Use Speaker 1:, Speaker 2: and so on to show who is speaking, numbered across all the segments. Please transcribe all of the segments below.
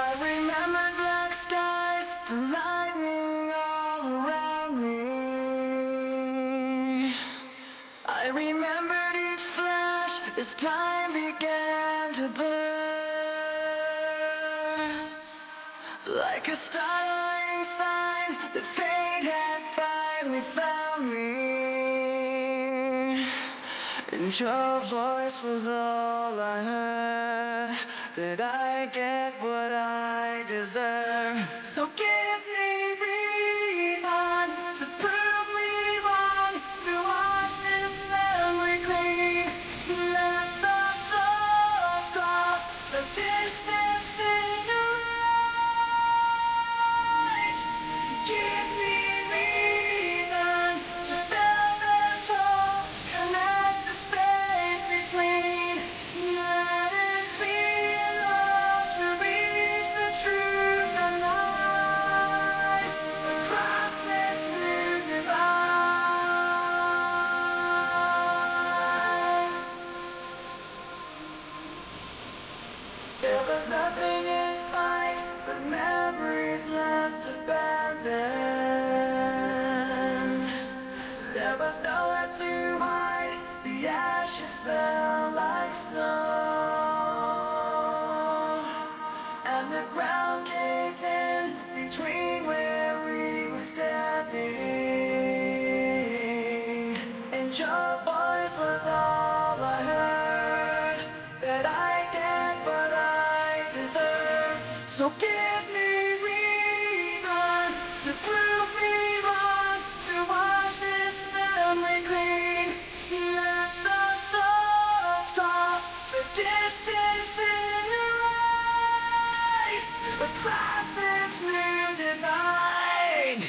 Speaker 1: I remember black skies, the lightning all around me. I remembered each flash as time began to burn. Like a startling sign, the fate had finally found me. And your voice was all I heard, that I get what I deserve. So give me reason to prove me wrong, to wash this memory clean. Let the thoughts cross the distance in your eyes. Give me reason to fill this hole, connect the space between. Let it be enough to reach the truth that lies across this new divide. There was nothing in sight but memories left abandoned. There was nowhere to hide, the ashes fell like snow, and the ground caved in between where we were standing. And your voice was all I heard, that I get what I deserve. So give me reason to prove me wrong, to wash this memory clean. Let the thoughts cross the distance in your eyes across this new divide.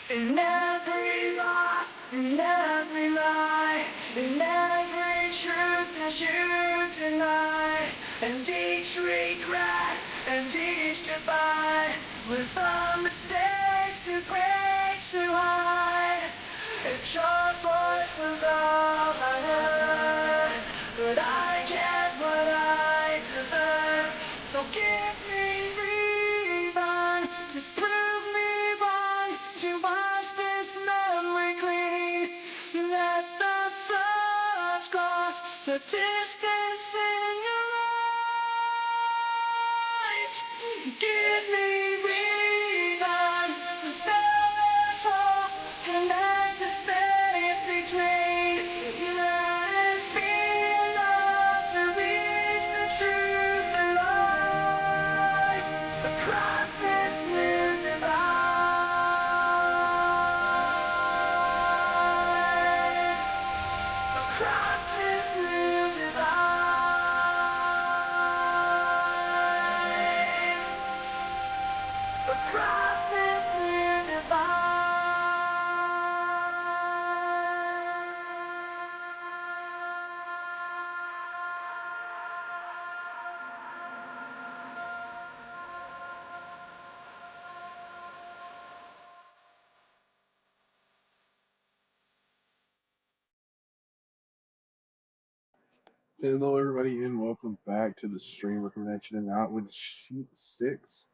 Speaker 1: In every loss, in every lie, in every truth that you deny, and each regret, and each goodbye was a mistake too great to hide. And your voice was all I heard, but I get what I deserve. So give me reason to prove me wrong, to wash this memory clean. Let the floods cross the distance in your eyes. Give me reason to fill this hole, connect the space between. Let it be enough to reach the truth that lies across this new divide. Across this new divide. Across this new divide.
Speaker 2: Hello, everybody, and welcome back to the stream. We're connection out with SheepT6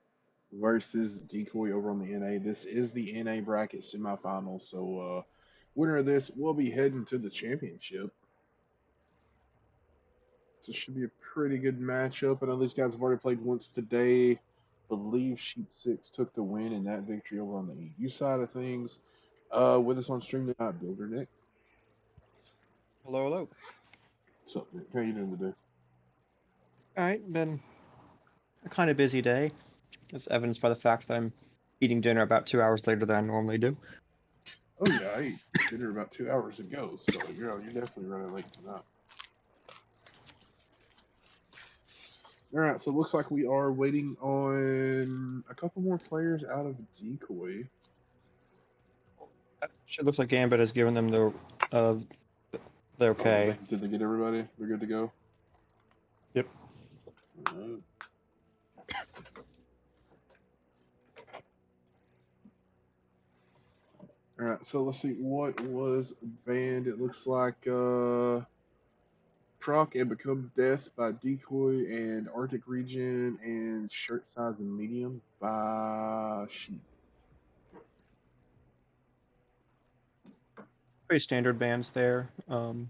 Speaker 2: versus DECOY over on the NA. This is the NA bracket semifinal, so winner of this will be heading to the championship. This should be a pretty good matchup. I know these guys have already played once today. I believe SheepT6 took the win in that victory over on the EU side of things. With us on stream tonight, Builder Nick.
Speaker 3: Hello, hello.
Speaker 2: What's up, Nick? How you doing today?
Speaker 3: All right, been a kind of busy day, as evidenced by the fact that I'm eating dinner about 2 hours later than I normally do.
Speaker 2: Oh yeah, I ate dinner about 2 hours ago, so you're definitely running late tonight. All right, so it looks like we are waiting on a couple more players out of DECOY.
Speaker 3: It looks like Gambit has given them the they're okay.
Speaker 2: Oh, did they get everybody? They're good to go.
Speaker 3: Yep.
Speaker 2: All right. Alright, so let's see what was banned. It looks like Proc and Become Death by Decoy and Arctic Region and Shirt Size and Medium by Sheep.
Speaker 3: Pretty standard bans there. I'm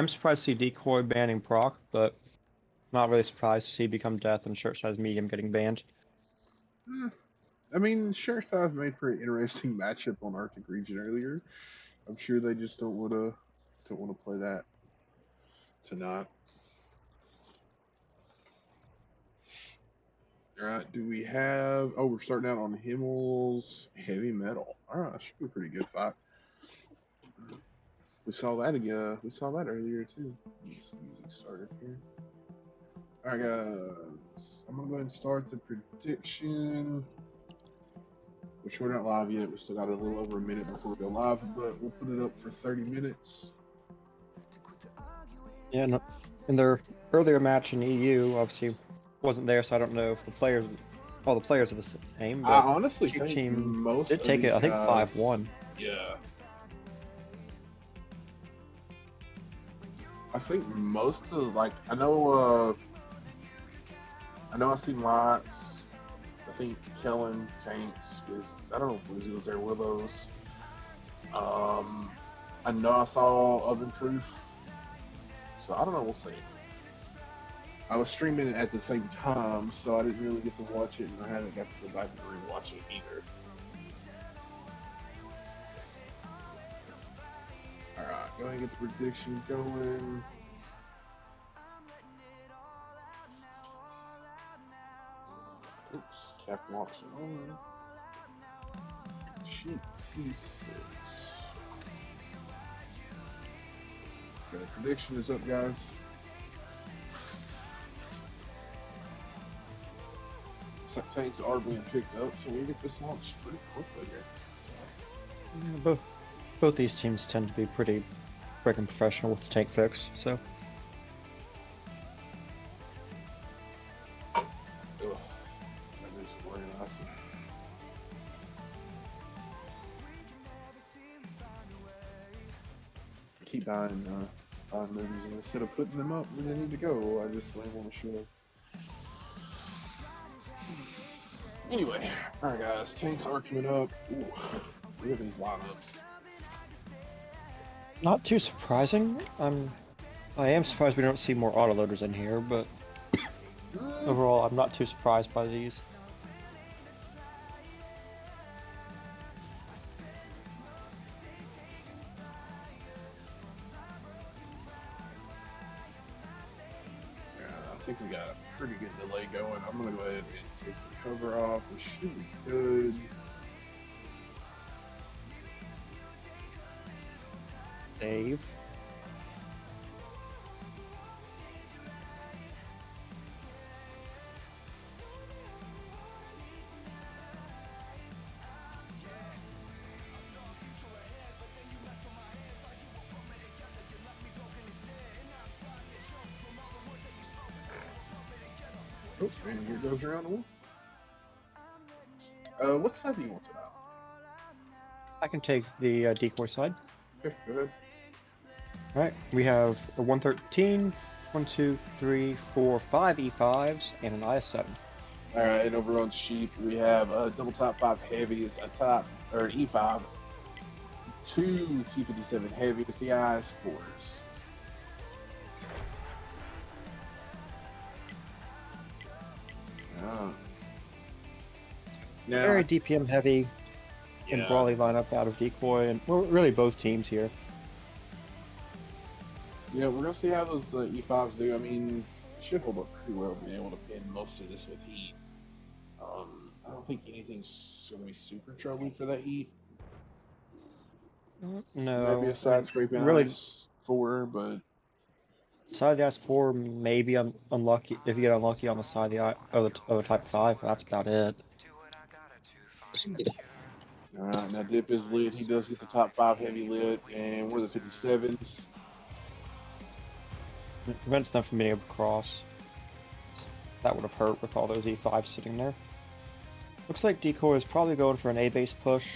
Speaker 3: surprised to see Decoy banning Proc, but not really surprised to see Become Death and Shirt Size Medium getting banned.
Speaker 2: I mean, Shirt Size made for an interesting matchup on Arctic Region earlier. I'm sure they just don't want to play that tonight. All right, do we have? Oh, we're starting out on Himmel's Heavy Metal. All right, that should be a pretty good fight. We saw that again. We saw that earlier too. Get some music started here. All right, guys. I'm gonna go ahead and start the prediction, which we're not live yet. We still got a little over a minute before we go live, but we'll put it up for 30 minutes.
Speaker 3: Yeah, no, in their earlier match in EU, obviously wasn't there, so I don't know if all the players are the same. But
Speaker 2: I honestly
Speaker 3: Sheep
Speaker 2: think
Speaker 3: team
Speaker 2: most
Speaker 3: did
Speaker 2: of
Speaker 3: take
Speaker 2: these
Speaker 3: it. I think
Speaker 2: guys,
Speaker 3: 5-1.
Speaker 2: Yeah. I think most of I know I've seen lots. I think Kellen Tanks I don't know if Blizzy was there with those. I know I saw Oven Proof. So I don't know, we'll see. I was streaming it at the same time, so I didn't really get to watch it, and I haven't got to go back and rewatch it either. Alright, go ahead and get the prediction going. Oops, cap locks on. SheepT6. Okay, prediction is up, guys. Tanks are being picked up, so we get this launched pretty quickly here.
Speaker 3: Yeah, both these teams tend to be pretty freaking professional with the tank fix, so.
Speaker 2: Ugh, that is really nice. I keep buying movies, and instead of putting them up when they need to go, I just want to show them. Anyway, alright guys, tanks are coming up. Ooh, look at these lineups.
Speaker 3: Not too surprising. I am surprised we don't see more autoloaders in here, but overall I'm not too surprised by these.
Speaker 2: Yeah, I think we got a pretty good delay going. I'm gonna go ahead and take the cover off. We should be good.
Speaker 3: Dave.
Speaker 2: Oh, and here goes round one. What side do you want it out?
Speaker 3: I can take the decoy side.
Speaker 2: Okay, go ahead.
Speaker 3: Alright, we have a 113, 1, 2, 3, 4, 5 E5s, and an IS7.
Speaker 2: Alright, and over on Sheep, we have a double top 5 Heavies, a top, or an E5, 2 T57 Heavies, the IS4s. Now,
Speaker 3: Very DPM heavy and brawly lineup out of decoy, and well, really both teams here.
Speaker 2: yeah, we're gonna see how those E5s do. I mean, it should hold up pretty well, being able to pin most of this with heat. I don't think anything's gonna be super troubling for that heat.
Speaker 3: No,
Speaker 2: Maybe a side scraping
Speaker 3: really,
Speaker 2: IS4, but
Speaker 3: side of the IS4 maybe unlucky if you get unlucky on the side of the Type 5. That's about it.
Speaker 2: alright, now Dip is lit. He does get the top 5 heavy lit, and we're the 57s.
Speaker 3: It prevents them from being able to cross. That would have hurt with all those E5s sitting there. Looks like Decoy is probably going for an A base push.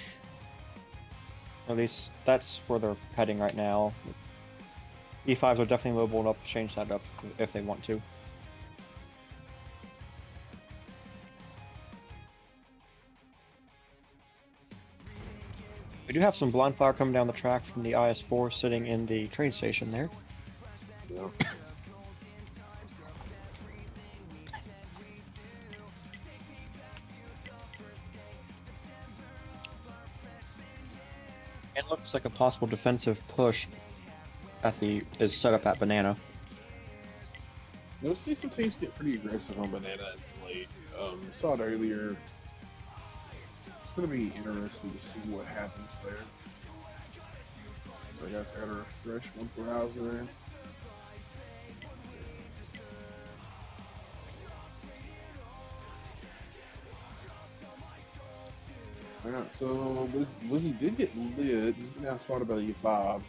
Speaker 3: At least that's where they're heading right now. E5s are definitely mobile enough to change that up if they want to. We do have some blind fire coming down the track from the IS-4 sitting in the train station there.
Speaker 2: Yeah.
Speaker 3: It looks like a possible defensive push is set up at Banana.
Speaker 2: You'll see some teams get pretty aggressive on Banana as late. Saw it earlier. It's going to be interesting to see what happens there. So I guess I got to refresh one browser. Alright, so Wizzy did get lit. He's now spotted by the E5s.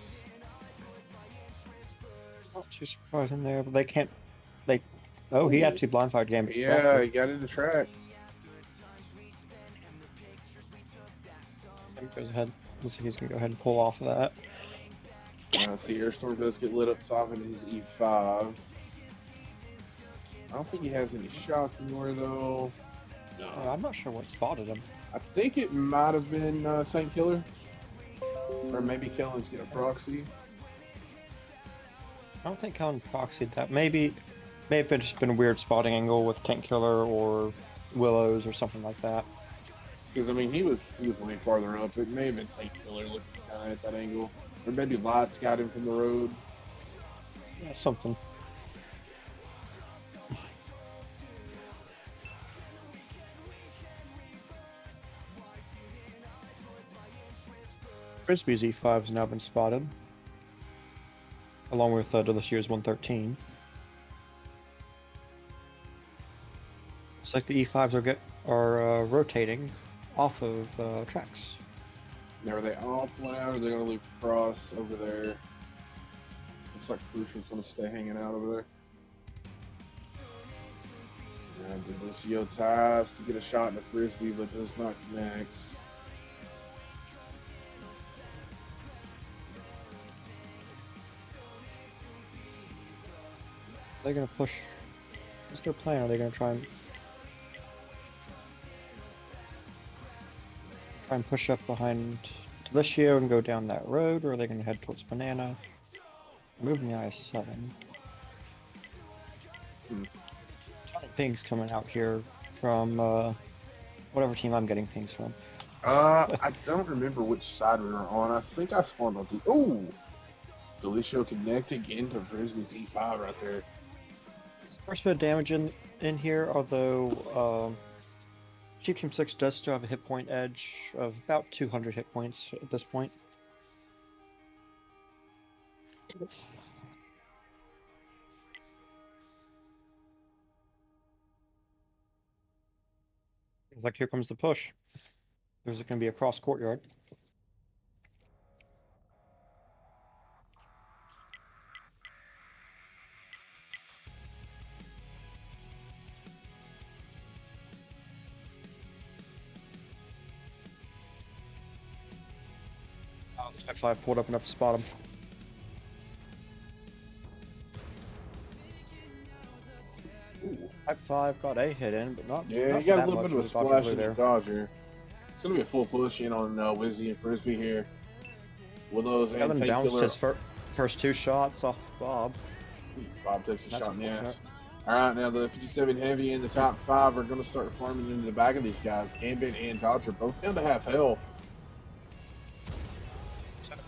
Speaker 3: Not too surprising there, but they can't. Oh, he actually blind fired Gambit's
Speaker 2: Yeah,
Speaker 3: tractor.
Speaker 2: he got into tracks.
Speaker 3: Goes ahead. Looks like he's gonna go ahead and pull off of that.
Speaker 2: See, Airstorm does get lit up top in his E5. I don't think he has any shots anywhere though. No.
Speaker 3: I'm not sure what spotted him.
Speaker 2: I think it might have been Saint Killer. Or maybe Kellen's get a proxy.
Speaker 3: I don't think Kellen proxied that. Maybe it's just been a weird spotting angle with Tank Killer or Willows or something like that.
Speaker 2: Because I mean he was way farther up. It may have been Saint Killer looking kind of at that angle. Or maybe Lights got him from the road.
Speaker 3: Yeah, something. Frisbee's E5 has now been spotted, along with Delicia's 113. Looks like the E5s are rotating off of tracks.
Speaker 2: Now are they all pulling out or are they going to loop across over there? Looks like Crucial's going to stay hanging out over there. And Delicio tries to get a shot in the Frisbee but does not connect.
Speaker 3: They're gonna push. What's their plan? Are they gonna try and push up behind Delicio and go down that road, or are they gonna head towards Banana? Moving the IS-7. Ton of pings coming out here from whatever team I'm getting pings from.
Speaker 2: I don't remember which side we were on. I think I spawned on the. Oh! Delicio connect again to Frisbee's E5 right there.
Speaker 3: First bit of damage in here, although SheepT6 does still have a hit point edge of about 200 hit points at this point. Looks like here comes the push. There's going to be a cross courtyard. Oh, the Type 5 pulled up enough to spot him. Type 5 got a hit in, but not.
Speaker 2: Yeah,
Speaker 3: not
Speaker 2: he got a
Speaker 3: that
Speaker 2: little
Speaker 3: much
Speaker 2: bit of a
Speaker 3: with Dodger
Speaker 2: splash
Speaker 3: Blue
Speaker 2: in the
Speaker 3: there.
Speaker 2: Dodger. It's going to be a full push in on Wizzy and Frisbee here. Willows and
Speaker 3: Kellen
Speaker 2: Tank
Speaker 3: bounced
Speaker 2: Killer.
Speaker 3: his first two shots off Bob.
Speaker 2: Bob takes a
Speaker 3: That's
Speaker 2: shot in the
Speaker 3: unfortunate.
Speaker 2: ass. Alright, now the 57 Heavy and the top 5 are going to start farming into the back of these guys. Gambit and Dodger both down to half health.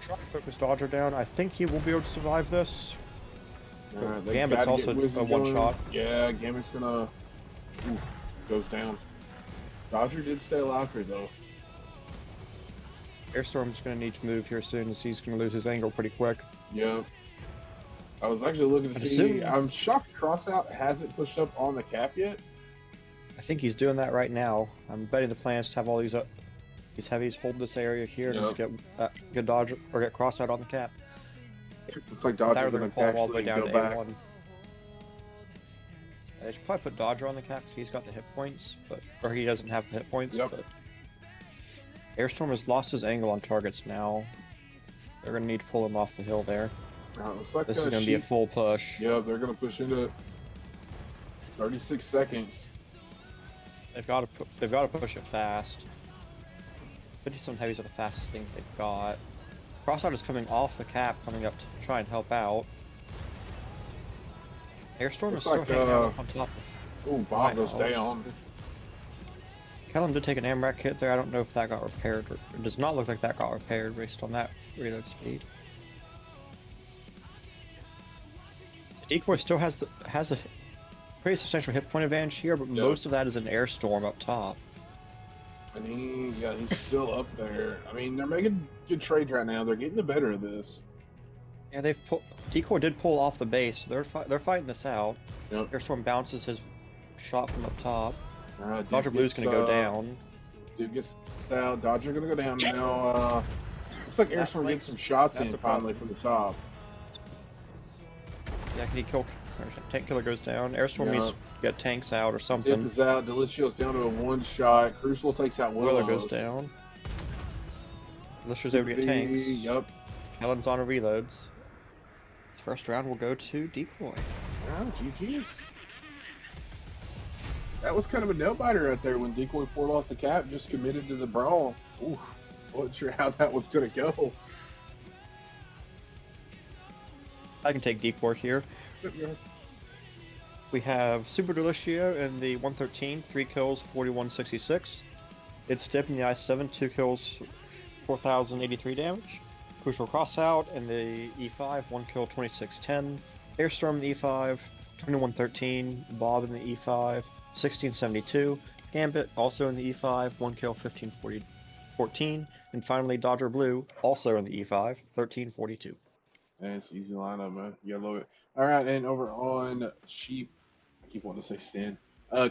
Speaker 3: Try to focus Dodger down. I think he will be able to survive this.
Speaker 2: Alright,
Speaker 3: Gambit's also a one-shot.
Speaker 2: Yeah, Gambit's gonna... Ooh, goes down. Dodger did stay alive here, though.
Speaker 3: Airstorm's going to need to move here soon, as he's going to lose his angle pretty quick.
Speaker 2: Yeah. I was actually looking to see... I'm shocked Crossout hasn't pushed up on the cap yet.
Speaker 3: I think he's doing that right now. I'm betting the plan is to have all these heavies hold this area here and just get Dodger or get Crossout on the cap.
Speaker 2: Looks like Dodger's
Speaker 3: They're
Speaker 2: going
Speaker 3: pull
Speaker 2: to
Speaker 3: him all the way
Speaker 2: actually
Speaker 3: down
Speaker 2: go
Speaker 3: to
Speaker 2: back.
Speaker 3: A1. They should probably put Dodger on the cap because he's got the hit points, or he doesn't have the hit points.
Speaker 2: Yep.
Speaker 3: But Airstorm has lost his angle on targets now. They're gonna need to pull him off the hill there.
Speaker 2: Looks like
Speaker 3: This is gonna be a full push.
Speaker 2: Yeah, they're gonna push into 36 seconds.
Speaker 3: They've got to push it fast. 57 heavies are the fastest things they've got. Crossout is coming off the cap, coming up to try and help out. Airstorm is still hanging out on top of.
Speaker 2: Oh, Bob goes down.
Speaker 3: Kellen did take an AMRAC hit there. I don't know if that got repaired. It does not look like that got repaired based on that reload speed. The Decoy still has a pretty substantial hit point advantage here, but most of that is an Airstorm up top.
Speaker 2: And he's still up there. I mean, they're making good trades right now. They're getting the better of this.
Speaker 3: Yeah, Decoy did pull off the base. They're fighting this out.
Speaker 2: Yep.
Speaker 3: Airstorm bounces his shot from up top.
Speaker 2: Alright,
Speaker 3: Dodger Blue's gonna go down.
Speaker 2: Dude gets out. Dodger gonna go down now. Looks like Airstorm getting some shots in finally from the top.
Speaker 3: Yeah, can he kill? Tank Killer goes down. Airstorm needs to get tanks out or something.
Speaker 2: Dip is out. Delicio's down to a one shot. Crucible takes out Willows.
Speaker 3: Willer goes down. Delicio's able to get tanks.
Speaker 2: Yep.
Speaker 3: Kellen's on a reloads. This first round will go to Decoy.
Speaker 2: Yeah, GG's. That was kind of a nail biter right there when Decoy pulled off the cap, just committed to the brawl. Ooh, wasn't sure how that was going to go.
Speaker 3: I can take Decoy here. We have Super Delicio in the 113, 3 kills, 4166. It's Dip in the I-7, 2 kills, 4083 damage. Crucial Crossout in the E5, 1 kill, 2610. Airstorm in the E5, 2113. Bob in the E5, 1672. Gambit also in the E5, 1 kill, 1514. And finally Dodger Blue also in the E5, 1342.
Speaker 2: That's easy lineup, man. You gotta love it. Alright, and over on Sheep, I keep wanting to say Stan.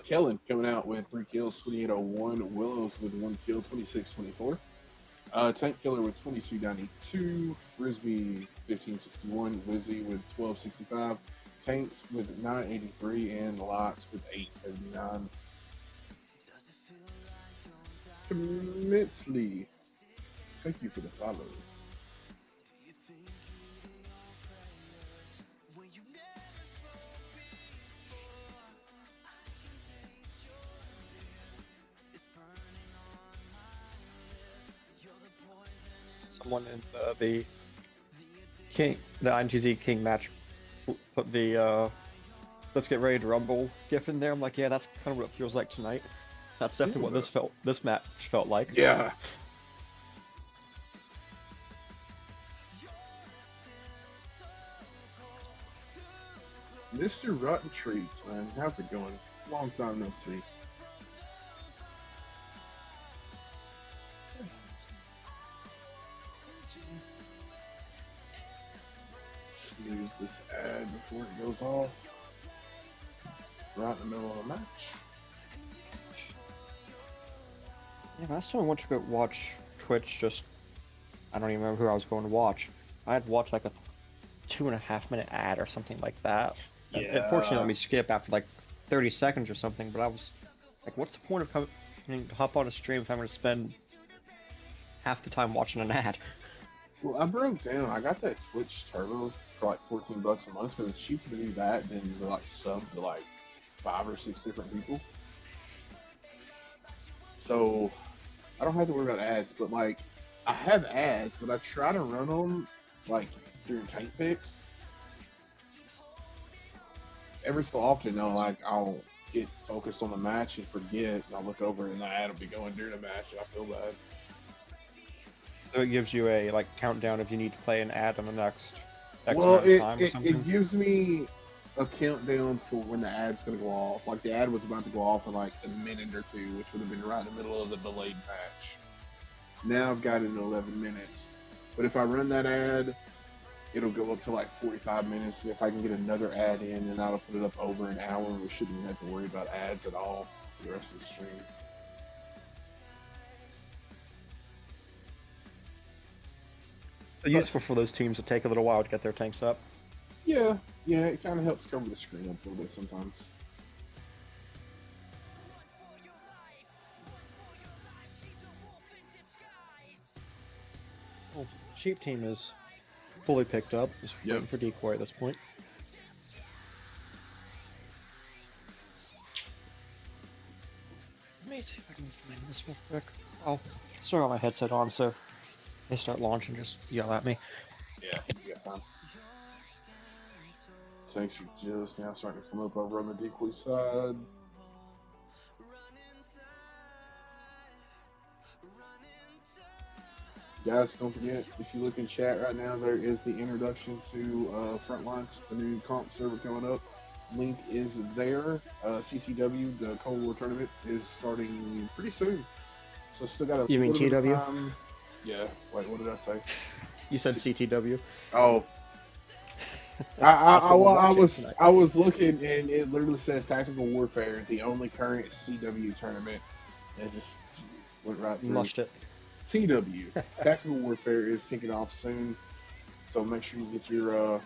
Speaker 2: Kellen coming out with 3 kills, 2801. Willows with 1 kill, 2624. Tank Killer with 2292. Frisbee 1561. Wizzy with 1265. Tanks with 983. And Lots with 879. Immensely. Thank you for the follow.
Speaker 3: Someone in the INTZ King match put the let's get ready to rumble gif in there. I'm like, yeah, that's kind of what it feels like tonight. That's definitely what this match felt like.
Speaker 2: Yeah. Mr. Rotten Treats, man. How's it going? Long time no see. Use this ad before it goes off. Right in the middle of the match.
Speaker 3: Yeah, last time I went to go watch Twitch, I don't even remember who I was going to watch. I had watched like a 2.5 minute ad or something like that. Yeah. It fortunately let me skip after like 30 seconds or something, but I was like, what's the point of coming to hop on a stream if I'm going to spend half the time watching an ad?
Speaker 2: Well, I broke down. I got that Twitch Turbo for like $14 a month, but it's cheaper to do that than to like sub to like 5 or 6 different people. So I don't have to worry about ads, but like I have ads, but I try to run them like during tank picks. Every so often, though, like I'll get focused on the match and forget, and I'll look over and the ad will be going during the match, and I feel bad.
Speaker 3: So it gives you a like countdown if you need to play an ad on the next X
Speaker 2: well,
Speaker 3: amount of time or something?
Speaker 2: It gives me a countdown for when the ad's going to go off. Like the ad was about to go off in like a minute or 2, which would have been right in the middle of the delayed match. Now I've got it in 11 minutes. But if I run that ad, it'll go up to like 45 minutes. And if I can get another ad in, then that'll put it up over an hour. We shouldn't even have to worry about ads at all for the rest of the stream.
Speaker 3: So useful for those teams that take a little while to get their tanks up.
Speaker 2: Yeah, it kind of helps cover the screen up a little bit sometimes.
Speaker 3: Well, Sheep team is fully picked up. Just waiting for decoy at this point. Let me see if I can find this real quick. I'll still got my headset on, so if they start launching, just yell at me.
Speaker 2: Yeah, you got time. Tanks are just now starting to come up over on the decoy side. Guys, don't forget, if you look in chat right now, there is the introduction to Frontlines, the new comp server coming up. Link is there. CTW, the Cold War tournament, is starting pretty soon. So still got a
Speaker 3: You mean
Speaker 2: little bit of
Speaker 3: TW?
Speaker 2: time. Yeah, wait, what did I say?
Speaker 3: You said CTW.
Speaker 2: Oh.
Speaker 3: That's what we're watching tonight.
Speaker 2: I was looking and it literally says Tactical Warfare, the only current CW tournament. And it just went right through.
Speaker 3: Mushed it.
Speaker 2: TW, Tactical Warfare is kicking off soon, so make sure you get your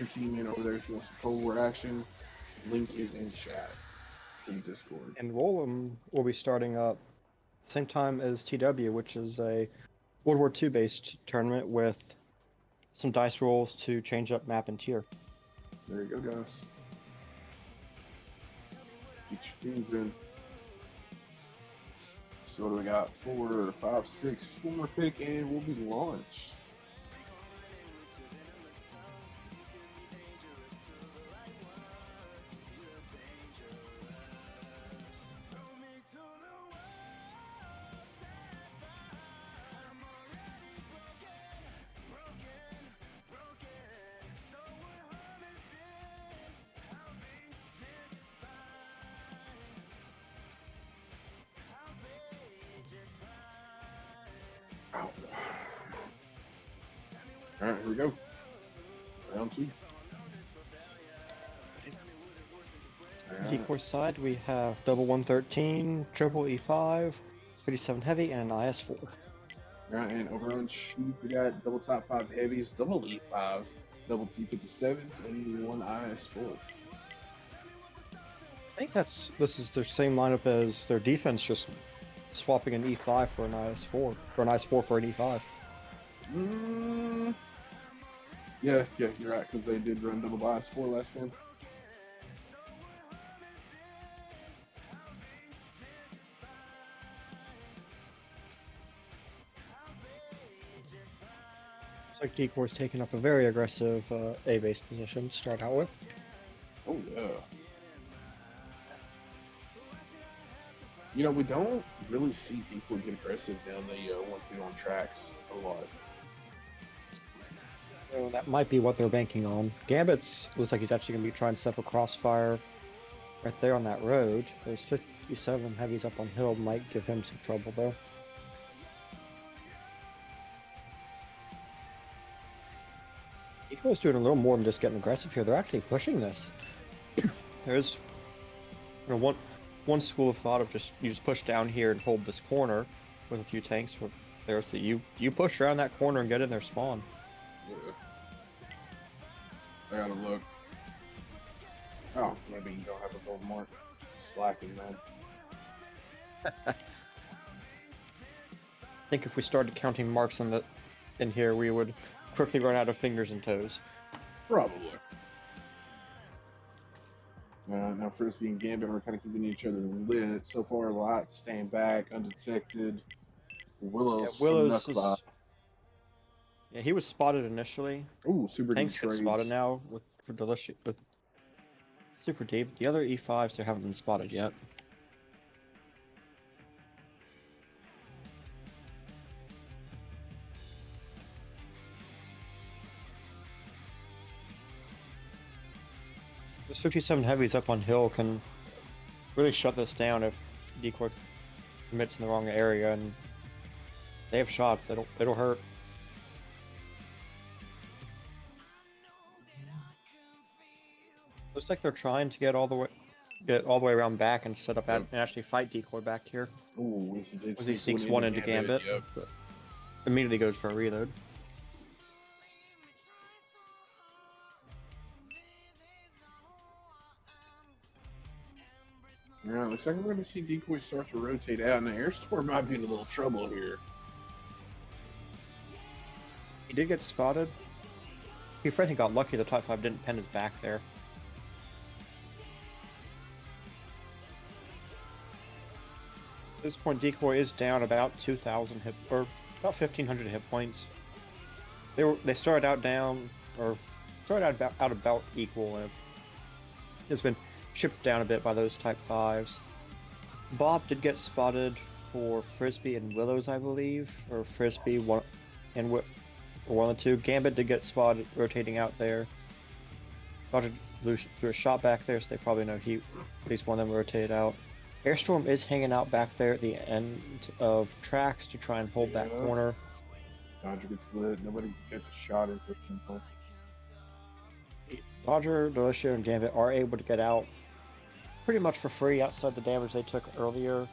Speaker 2: team in over there if you want some Cold War action. Link is in chat for the Discord.
Speaker 3: And Roll'em will be starting up same time as TW, which is a World War II based tournament with some dice rolls to change up map and tier.
Speaker 2: There you go, guys. Get your teams in. So what do we got? 4, 5, 6, 4 more pick, and we'll be launched. Alright, here we go. Round 2.
Speaker 3: Decoy side, we have double 113, triple E5, 37 heavy, and an IS4.
Speaker 2: Alright, and over on Sheep, we got double top 5 heavies, double E5s, double T57s, and 1 IS4.
Speaker 3: I think this is their same lineup as their defense, just swapping an E5 for an IS4, or an IS4 for an E5.
Speaker 2: Yeah, you're right, because they did run double IS4 last game.
Speaker 3: Looks like Decoy's taking up a very aggressive A-based position to start out with.
Speaker 2: Oh, yeah. You know, we don't really see people get aggressive down the 1-2 on tracks a lot.
Speaker 3: So that might be what they're banking on. Gambit's looks like he's actually going to be trying to set up a crossfire right there on that road. There's 57 heavies up on hill, might give him some trouble though. Eco's doing a little more than just getting aggressive here. They're actually pushing this. There's one school of thought of you just push down here and hold this corner with a few tanks there, so you push around that corner and get in their spawn.
Speaker 2: Yeah. I gotta look. Oh, maybe you don't have a gold mark. Slacking, man.
Speaker 3: I think if we started counting marks in here, we would quickly run out of fingers and toes.
Speaker 2: Probably. Now, Frisbee and Gambit are kind of keeping each other lit. So far, Light staying back, undetected. Willow's
Speaker 3: Yeah, he was spotted initially.
Speaker 2: Ooh, super
Speaker 3: Tanks
Speaker 2: deep
Speaker 3: get
Speaker 2: trades.
Speaker 3: spotted now with super deep. The other E5s they haven't been spotted yet. This 57 heavies up on hill can really shut this down if Decoy commits in the wrong area, and they have shots. It'll hurt. Looks like they're trying to get all the way around back and set up and actually fight Decoy back here.
Speaker 2: Ooh,
Speaker 3: he sneaks one into Gambit, but immediately goes for a reload.
Speaker 2: Alright, looks like we're going to see Decoy start to rotate out, and the Air Store might be in a little trouble here.
Speaker 3: He did get spotted. He frankly got lucky the Type 5 didn't pen his back there. At this point, Decoy is down about 2,000 hit, or about 1,500 hit points. They started out down, or started out about equal, and it's been chipped down a bit by those Type 5s. Bob did get spotted for Frisbee and Willows, I believe, or Frisbee one of the two. Gambit did get spotted rotating out there. Dodger threw a shot back there, so they probably know at least one of them rotated out. Airstorm is hanging out back there at the end of tracks to try and hold that corner.
Speaker 2: Dodger gets lit. Nobody gets a shot in 15 points.
Speaker 3: Dodger, Delicio, and Gambit are able to get out pretty much for free outside the damage they took earlier.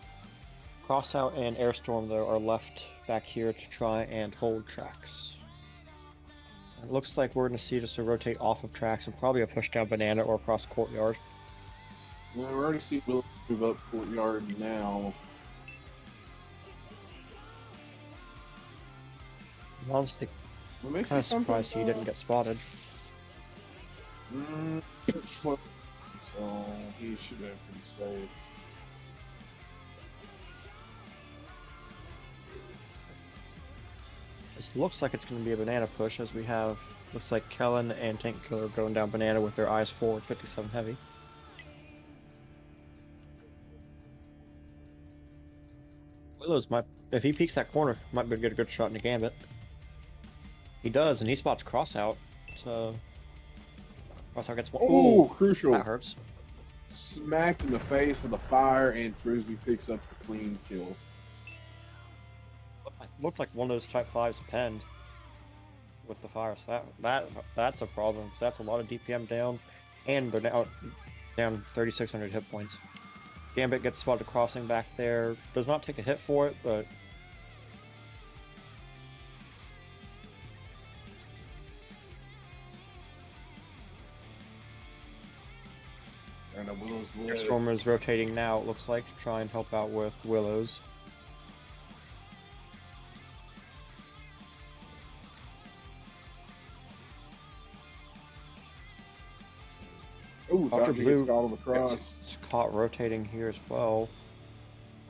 Speaker 3: Crossout and Airstorm, though, are left back here to try and hold tracks. It looks like we're going to see just a rotate off of tracks and probably a push down banana or across courtyard.
Speaker 2: Yeah, we're already seeing Will move up courtyard now.
Speaker 3: I'm honestly kind of surprised he didn't get spotted.
Speaker 2: So he should have pretty safe.
Speaker 3: It looks like it's going to be a banana push, as we have, looks like Kellen and Tank Killer going down banana with their eyes forward, 57 heavy. Willows might, if he peeks that corner, might be able to get a good shot in the Gambit. He does, and he spots Crossout, so Crossout gets one.
Speaker 2: Oh, crucial.
Speaker 3: That hurts.
Speaker 2: Smacked in the face with a fire, and Frisbee picks up the clean kill.
Speaker 3: Looked like one of those Type 5s penned with the fire, so that's a problem, because that's a lot of DPM down, and they're now down 3,600 hit points. Gambit gets spotted crossing back there, does not take a hit for it, but
Speaker 2: And a Willow's lit.
Speaker 3: Airstorm is rotating now, it looks like, to try and help out with Willows.
Speaker 2: Ooh,
Speaker 3: Dr.
Speaker 2: Blue
Speaker 3: Blue
Speaker 2: gets caught on the cross.
Speaker 3: gets caught rotating here as well.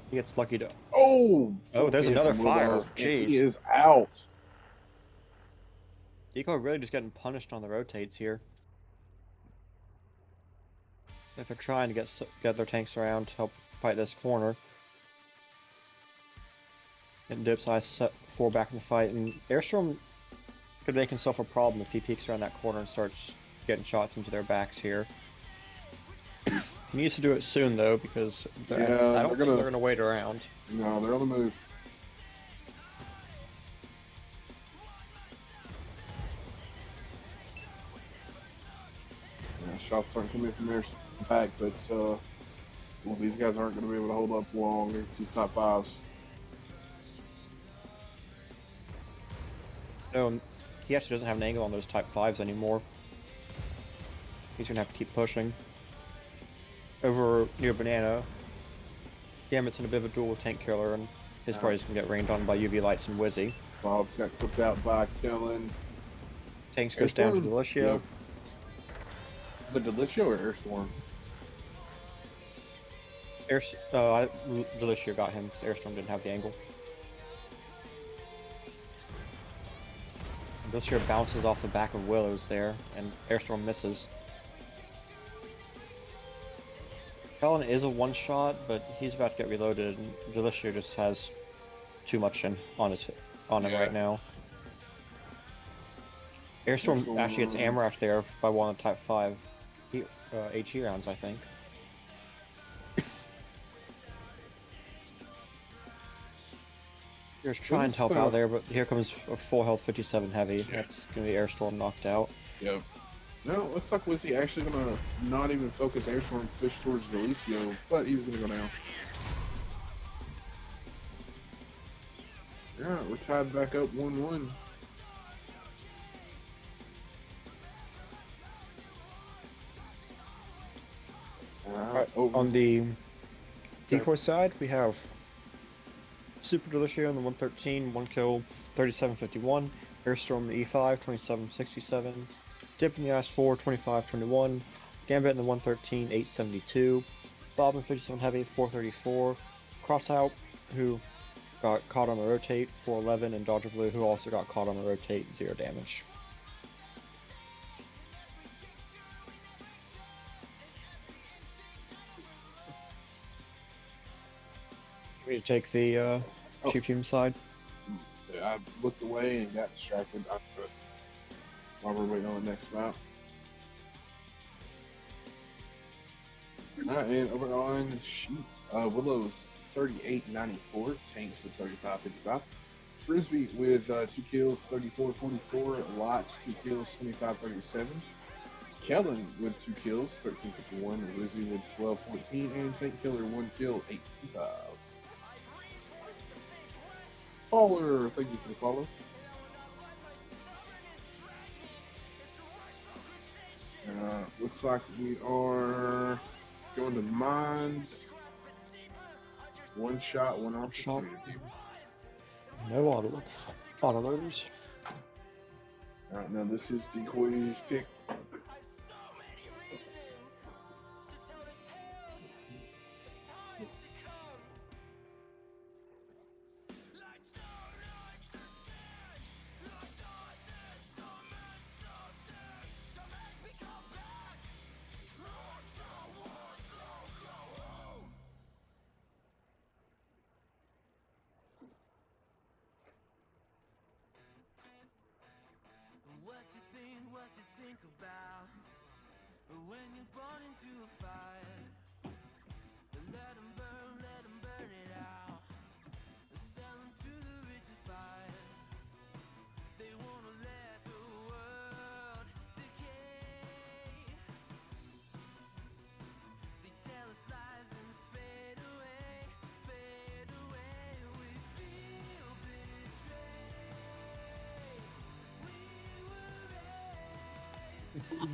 Speaker 3: He gets lucky to.
Speaker 2: Oh,
Speaker 3: there's another fire. Jeez.
Speaker 2: He is out.
Speaker 3: Decoy really just getting punished on the rotates here. If they're trying to get their tanks around to help fight this corner. And Dip's eyes set 4 back in the fight, and Airstorm could make himself a problem if he peeks around that corner and starts getting shots into their backs here. He needs to do it soon though, because I don't think they're gonna wait around.
Speaker 2: No, they're on the move. Yeah, shots aren't coming from their back, but well, these guys aren't going to be able to hold up long against these Top 5s.
Speaker 3: No, he actually doesn't have an angle on those Type 5s anymore. He's gonna have to keep pushing. Over near Banana, Gambit's in a bit of a duel with Tank Killer, and his party's gonna get rained on by UV lights and Wizzy.
Speaker 2: Bob's got clipped out by Kellen.
Speaker 3: Tanks goes down to Delicio.
Speaker 2: Yep. The Delicio or Airstorm?
Speaker 3: Delicio got him because Airstorm didn't have the angle. And Delicio bounces off the back of Willows there, and Airstorm misses. Kellen is a one-shot, but he's about to get reloaded, and Delicio just has too much on him right now. Airstorm actually gets ammo out there by one of the Type 5 HE rounds, I think. Here's trying to help out there, but here comes a full health 57 heavy. Yeah. That's going to be Airstorm knocked out.
Speaker 2: Yep. No, looks like Wizzy actually going to not even focus Airstorm, push towards Delicio, but he's going to go down. Yeah, we're tied back up 1-1.
Speaker 3: Alright, on the Decoy side, we have Super Delicio on the 113, 1 kill, 3751. Airstorm in the E5, 2767. Dip in the IS-4, 2521. Gambit in the 113, 872. Bob in 57 Heavy, 434. Crossout, who got caught on a rotate, 411. And Dodger Blue, who also got caught on a rotate, 0 damage. We need to take the Sheep Team side.
Speaker 2: I looked away and got distracted while we're waiting on the next map. And over on Sheep, Willow's 3894, Tanks with 3555. Frisbee with 2 kills, 3444. Lots 2 kills, 2537. Kellen with 2 kills, 1351. Lizzie with 1214. And Tank Killer 1 kill, 855. Caller, thank you for the follow. Looks like we are going to mines. One shot, one opportunity.
Speaker 3: No auto loaders.
Speaker 2: Alright, now this is Decoy's pick.
Speaker 1: What you think about when you're born into a fire? Let them burn it out. Sell them to the richest buyer. They wanna let the world decay. They tell us lies and fade away. We feel betrayed. We were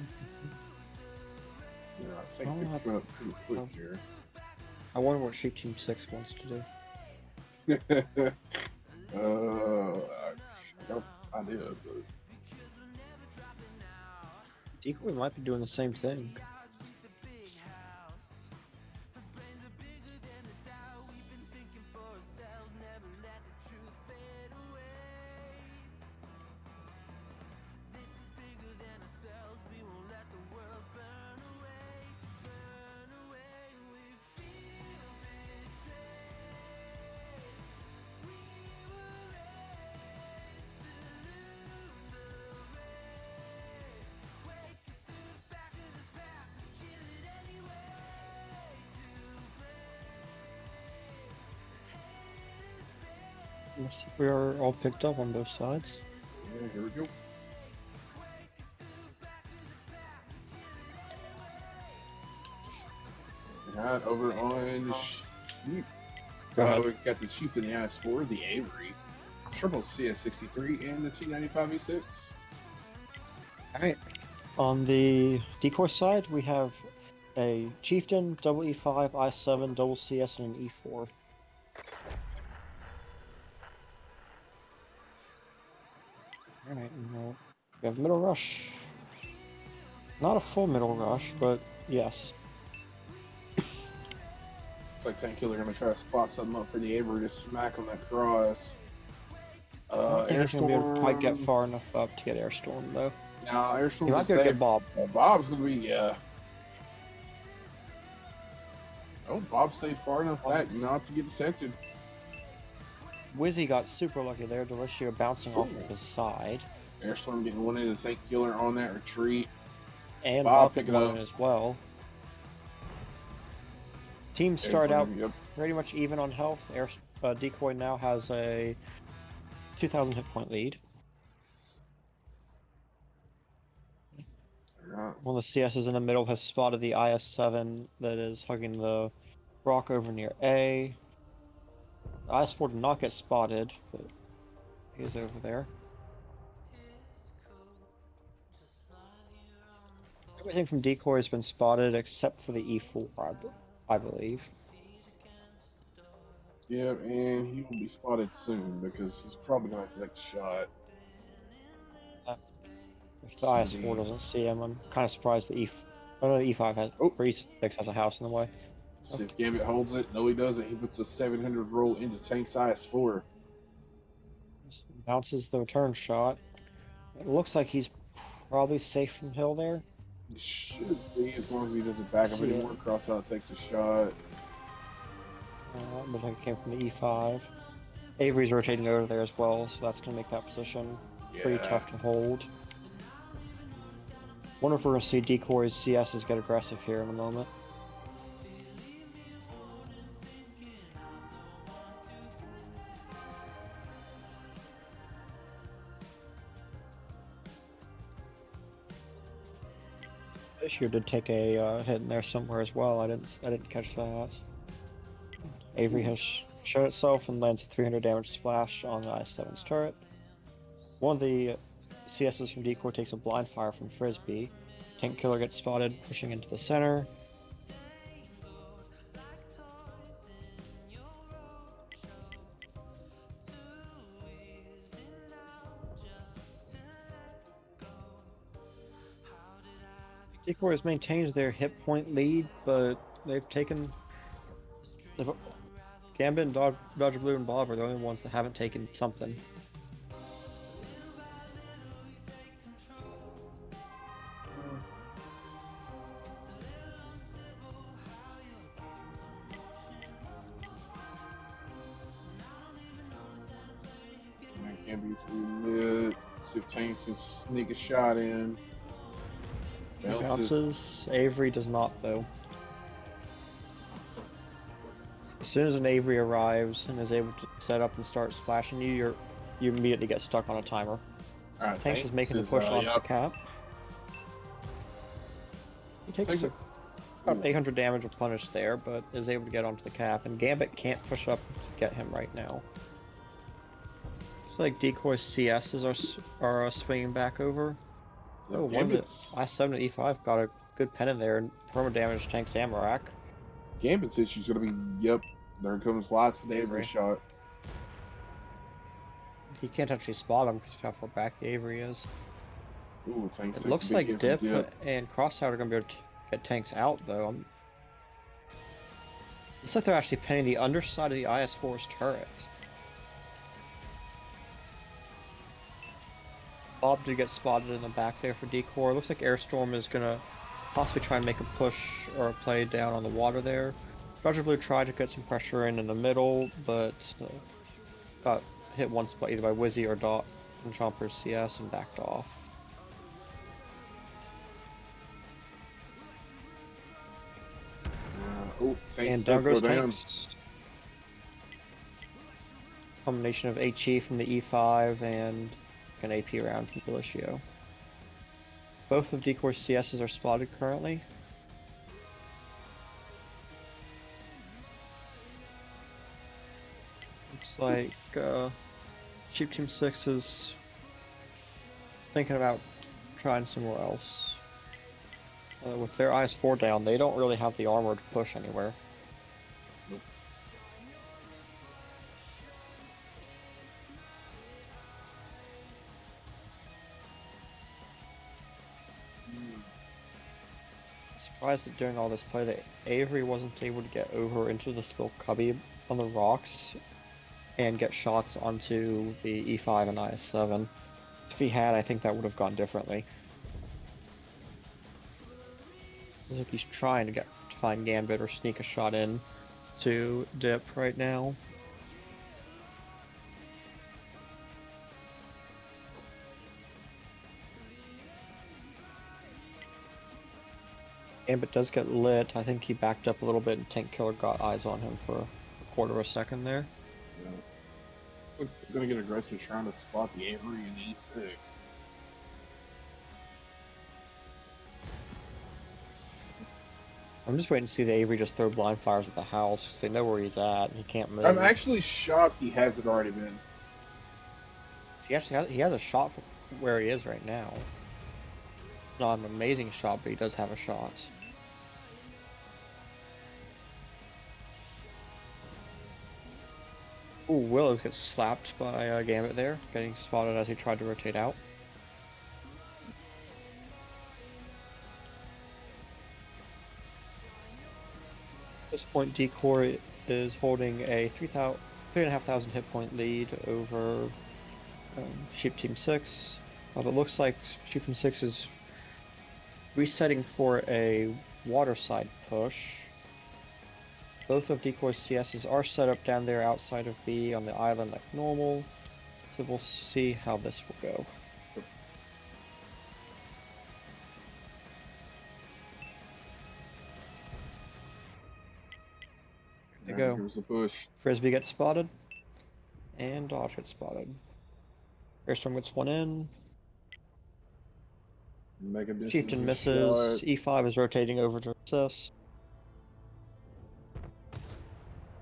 Speaker 2: Yeah, I think it's going up pretty quick here.
Speaker 3: I wonder what SheepT6 wants to do.
Speaker 2: I got an idea, but
Speaker 3: Decoy might be doing the same thing. We are all picked up on both sides.
Speaker 2: yeah, here we go. Alright, over on Sheep. We've got the Sheep in the IS-4, the Avery, triple CS63, and the T95E6.
Speaker 3: Alright. On the Decoy side, we have a Chieftain, double E5, I7, double CS, and an E4. Alright, we have middle rush. Not a full middle rush, but yes.
Speaker 2: Looks like Tank Killer gonna try to spot something up for the Avery to smack on that cross.
Speaker 3: I don't think he's gonna be able to quite get
Speaker 2: Airstorm.
Speaker 3: far enough up to get Airstorm, though.
Speaker 2: Now, Airstorm
Speaker 3: He might
Speaker 2: to
Speaker 3: be able to
Speaker 2: save.
Speaker 3: get Bob.
Speaker 2: Bob's gonna be, oh, Bob stayed far enough back not to get detected.
Speaker 3: Wizzy got super lucky there, Delicio bouncing off of his side.
Speaker 2: Airstorm getting one in the Tank Killer on that retreat.
Speaker 3: And
Speaker 2: Bob
Speaker 3: Bob getting
Speaker 2: picking
Speaker 3: one
Speaker 2: up.
Speaker 3: as well. Teams start out
Speaker 2: Yep.
Speaker 3: pretty much even on health. Decoy now has a 2,000 hit point lead. One of the CSs in the middle has spotted the IS-7 that is hugging the rock over near A. The IS-4 did not get spotted, but he is over there. Everything from Decoy has been spotted except for the E4, I believe.
Speaker 2: Yep, and he will be spotted soon because he's probably gonna take a shot.
Speaker 3: If the IS-4 doesn't see him, I'm kind of surprised the oh no, the E5 has,
Speaker 2: Oh.
Speaker 3: or E6 has a house in the way.
Speaker 2: See if Gambit holds it. No, he doesn't. He puts a 700 roll into Tank's IS-4.
Speaker 3: Just bounces the return shot. It looks like he's probably safe from hill there.
Speaker 2: He should be, as long as he doesn't back up
Speaker 3: See it.
Speaker 2: anymore. Cross out takes a shot.
Speaker 3: Looks like it came from the E5. Avery's rotating over there as well, so that's going to make that position pretty tough to hold. Wonder if we're going to see Decoy's CSs get aggressive here in a moment. Fisher did take a hit in there somewhere as well. I didn't catch that. Avery has shot itself and lands a 300 damage splash on the IS-7's turret. One of the CSs from Decoy takes a blind fire from Frisbee. Tank killer gets spotted pushing into the center. Decoy has maintained their hit point lead, but they've taken... Gambit and Dodger Blue and Bob are the only ones that haven't taken something.
Speaker 2: Gambit's lit. See if Tank can sneak a shot in.
Speaker 3: Bounces. Avery does not, though. As soon as an Avery arrives and is able to set up and start splashing you, you immediately get stuck on a timer.
Speaker 2: Alright,
Speaker 3: Tanks is making the push onto the cap. He takes about 800 damage of punish there, but is able to get onto the cap, and Gambit can't push up to get him right now. Looks like Decoy's CSs are swinging back over. Oh, one that I7 to E5 got a good pen in there and perma damage Tank Zamorak.
Speaker 2: Gambit's issue's gonna be, yep, there comes lots of Avery shot.
Speaker 3: He can't actually spot him because of how far back the Avery is.
Speaker 2: Ooh, Tanks
Speaker 3: It looks like Dip and Crossout are going to be able to get Tanks out, though. Looks like they're actually pinning the underside of the IS-4's turret. Bob did get spotted in the back there for Decoy. Looks like Airstorm is going to possibly try and make a push or a play down on the water there. Dodger Blue tried to get some pressure in the middle, but got hit once by either by Wizzy or Dot and Chomper's CS and backed off.
Speaker 2: And
Speaker 3: down goes Tanks. Combination of HE from the E5 and an AP round from Delicio. Both of Decoy's CSs are spotted currently. Looks like SheepT6 is thinking about trying somewhere else. With their IS-4 down, they don't really have the armor to push anywhere.
Speaker 2: Nope.
Speaker 3: Surprised that during all this play that Avery wasn't able to get over into this little cubby on the rocks and get shots onto the E5 and IS-7. If he had, I think that would have gone differently. Looks like he's trying to find Gambit or sneak a shot in to Dip right now. Gambit does get lit. I think he backed up a little bit and Tank Killer got eyes on him for a quarter of a second there.
Speaker 2: Yeah. Looks like they're going to get aggressive trying to spot the Avery and the E6.
Speaker 3: I'm just waiting to see the Avery just throw blind fires at the house because they know where he's at and he can't move.
Speaker 2: I'm actually shocked he hasn't already been.
Speaker 3: He has a shot from where he is right now. Not an amazing shot, but he does have a shot. Ooh, Willows gets slapped by Gambit there, getting spotted as he tried to rotate out. this point, DECOY is holding a 3,500 hit point lead over SheepT6. It looks like SheepT6 is resetting for a water side push. Both of DECOY's CSs are set up down there outside of B on the island like normal, so we'll see how this will go. There you go.
Speaker 2: Here's the push.
Speaker 3: Frisbee gets spotted, and Dodge gets spotted. Airstorm gets one in.
Speaker 2: Mega distance
Speaker 3: Chieftain misses.
Speaker 2: shot.
Speaker 3: E5 is rotating over to assist.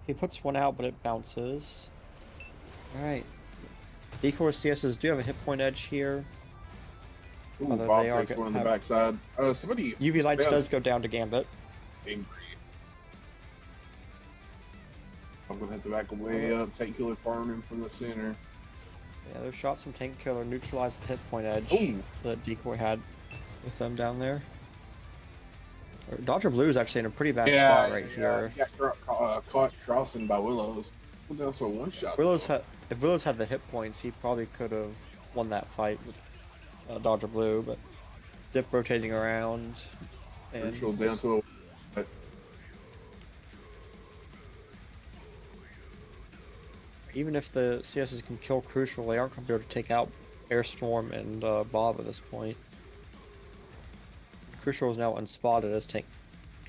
Speaker 3: He puts one out, but it bounces. Alright. DECOY CSs do have a hit point edge here.
Speaker 2: Ooh,
Speaker 3: Although
Speaker 2: Bob
Speaker 3: they are
Speaker 2: takes one on the backside. Somebody.
Speaker 3: UV lights does go down to Gambit.
Speaker 2: Angry. I'm gonna have to back way up, take killer farming from the center.
Speaker 3: Yeah, those shots from Tank Killer neutralized the hit point edge
Speaker 2: Ooh.
Speaker 3: that DECOY had with them down there. Dodger Blue is actually in a pretty bad spot right here.
Speaker 2: Yeah, caught crossing by Willows. Put down for one shot.
Speaker 3: If Willows had the hit points, he probably could have won that fight with Dodger Blue, but Dip rotating around. And
Speaker 2: Crucial down to a.
Speaker 3: Even if the CSs can kill Crucial, they aren't going to be able to take out Airstorm and Bob at this point. Crucial is now unspotted as Tank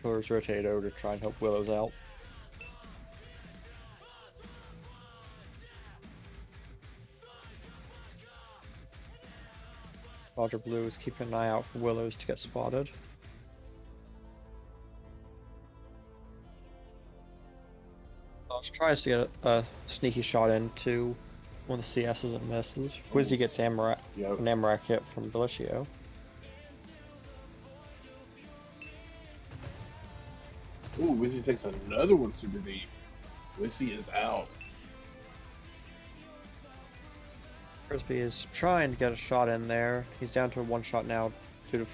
Speaker 3: Killers rotate over to try and help Willows out. Dodger Blue is keeping an eye out for Willows to get spotted. Dodge tries to get a sneaky shot into one of the CSs and misses. Wizzy gets an Amarak hit from Delicio.
Speaker 2: Ooh, Wizzy takes another one super deep. Wizzy is out.
Speaker 3: Frisbee is trying to get a shot in there. He's down to one shot now due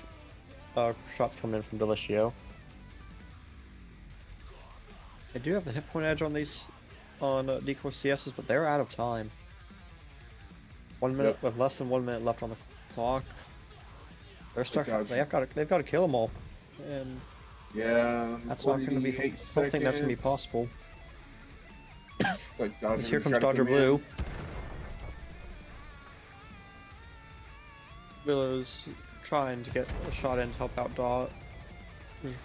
Speaker 3: to shots coming in from Delicio. They do have the hit point edge on these DECOY CSs, but they're out of time. 1 minute with less than 1 minute left on the clock. They're stuck. They've got to kill them all, and
Speaker 2: yeah,
Speaker 3: that's not going to be. I don't think that's going to be possible.
Speaker 2: Like
Speaker 3: Here comes Dodger Blue. Willow's trying to get a shot in to help out Dodge,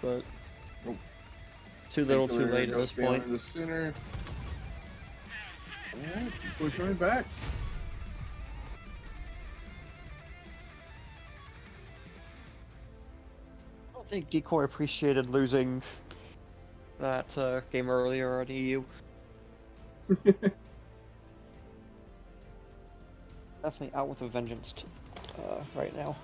Speaker 3: but too little, too late at this point.
Speaker 2: In the center. Alright, we're coming back.
Speaker 3: I don't think DECOY appreciated losing that game earlier on EU. Definitely out with a vengeance right now.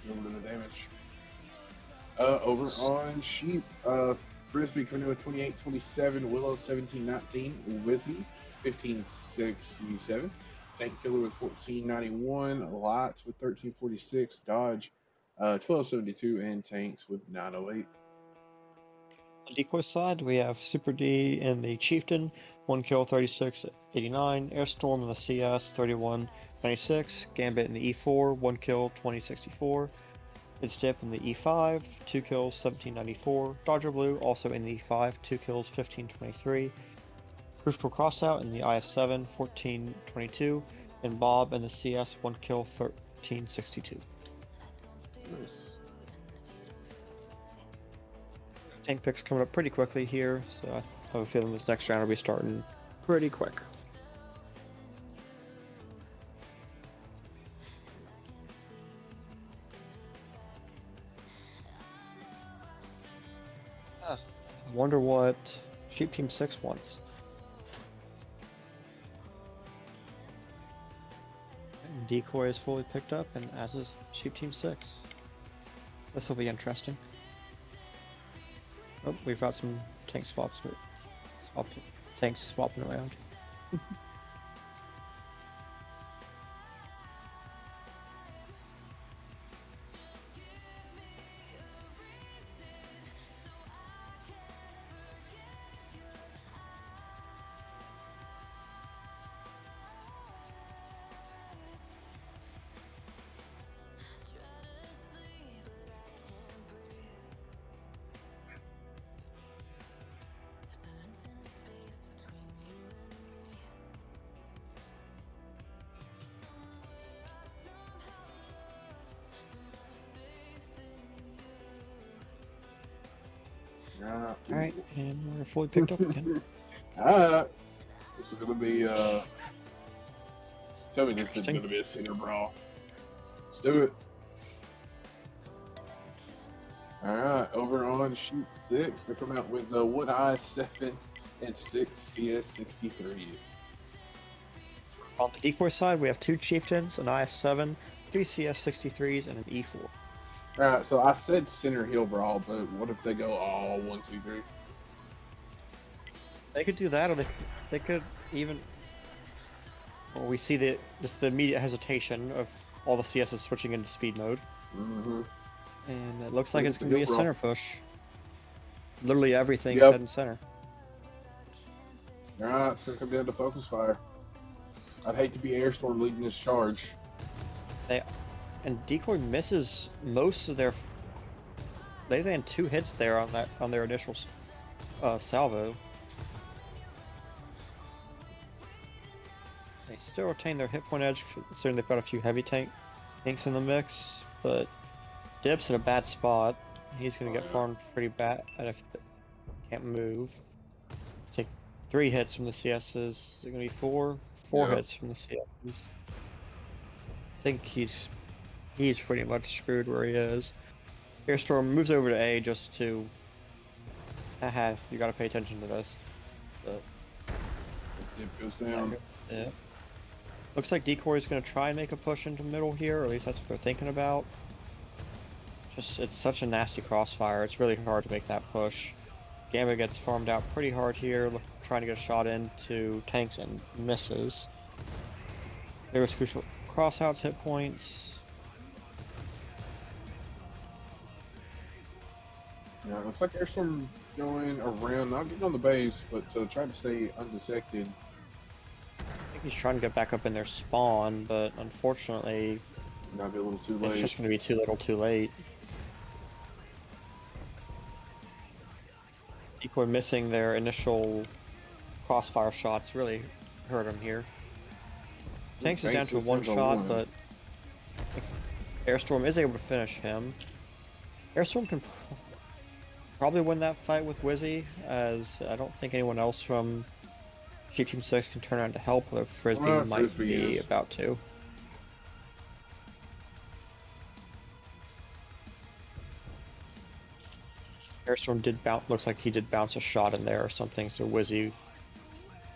Speaker 2: The damage. Over on Sheep, Frisbee coming in with 28-27, Willow 17-19, Wizzy 15-67, Tank Killer with 14-91, Lights with 13-46, Dodge 12-72, and Tanks with 9-08.
Speaker 3: On DECOY side, we have Super D in the Chieftain, 1 kill 36-89, Airstorm in the CS 31-96, Gambit in the E4, 1 kill 20-64, It's Dip in the E5, 2 kills 17-94, Dodger Blue also in the E5, 2 kills 15-23, Crucial Crossout in the IS7, 14-22, and Bob in the CS, 1 kill 13-62.
Speaker 2: Nice.
Speaker 3: Tank picks coming up pretty quickly here, so I have a feeling this next round will be starting pretty quick. I wonder what SheepT6 wants. And DECOY is fully picked up, and as is SheepT6. This will be interesting. Oh, we've got some tank swaps tanks swapping around. Alright, and we're fully picked up again.
Speaker 2: Alright. This is gonna be tell me this isn't
Speaker 3: Interesting.
Speaker 2: gonna be a center brawl. Let's do it. Alright, over on SheepT6, they come out with the Wood 7 and 6 CS63s.
Speaker 3: On the decoy side, we have 2 chieftains, an IS-7, 3 CS-63s, and an E4.
Speaker 2: Alright, so I said center hill brawl, but what if they go all 1, 2, 3?
Speaker 3: They could do that, or they could even. Well, we see just the immediate hesitation of all the CSs switching into speed mode.
Speaker 2: Mm-hmm.
Speaker 3: And it looks like it's going to be a
Speaker 2: Brawl.
Speaker 3: center push. Literally everything's
Speaker 2: Yep.
Speaker 3: heading center.
Speaker 2: Alright, it's gonna come down to focus fire. I'd hate to be Airstorm leading this charge.
Speaker 3: And Decoy misses most of their. They land 2 hits there on their initial salvo. They still retain their hit point edge, considering they've got a few heavy tanks in the mix, but Dip's in a bad spot. He's going to get farmed pretty bad if they can't move. Take 3 hits from the CSs. Is it going to be 4? 4
Speaker 2: Yeah.
Speaker 3: hits from the CSs. I think he's pretty much screwed where he is. Airstorm moves over to A just to. Haha, you gotta pay attention to this. But,
Speaker 2: Dip goes down.
Speaker 3: yeah. Looks like Decoy is gonna try and make a push into middle here, or at least that's what they're thinking about. It's such a nasty crossfire, it's really hard to make that push. Gambit gets farmed out pretty hard here, trying to get a shot into tanks and misses. There's crucial crossouts, hit points.
Speaker 2: Yeah, it looks like Airstorm going around, not getting on the base, but trying to stay undetected.
Speaker 3: I think he's trying to get back up in their spawn, but unfortunately,
Speaker 2: Might be a little too
Speaker 3: it's
Speaker 2: late.
Speaker 3: just going to be too little too late. Decoy missing their initial crossfire shots really hurt him here. Tanks is down to 1 shot, but if Airstorm is able to finish him, Airstorm can probably win that fight with Wizzy, as I don't think anyone else from SheepT6 can turn around to help, although Frisbee might
Speaker 2: Frisbee
Speaker 3: be
Speaker 2: is.
Speaker 3: about to. Airstorm looks like he did bounce a shot in there or something, so Wizzy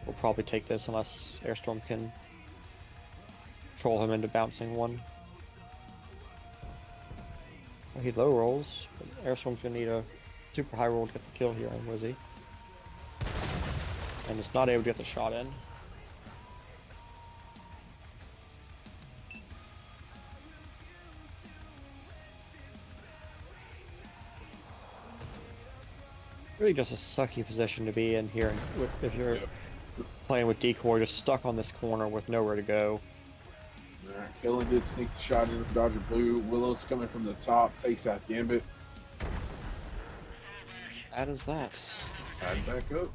Speaker 3: will probably take this unless Airstorm can troll him into bouncing one. Well, he low rolls, but Airstorm's gonna need a super high roll to get the kill here on Wizzy. And is not able to get the shot in. Really just a sucky position to be in here if you're playing with Decoy, just stuck on this corner with nowhere to go.
Speaker 2: Alright, Kellen did sneak the shot into Dodger Blue. Willow's coming from the top, takes out Gambit.
Speaker 3: That is that.
Speaker 2: Tied back up.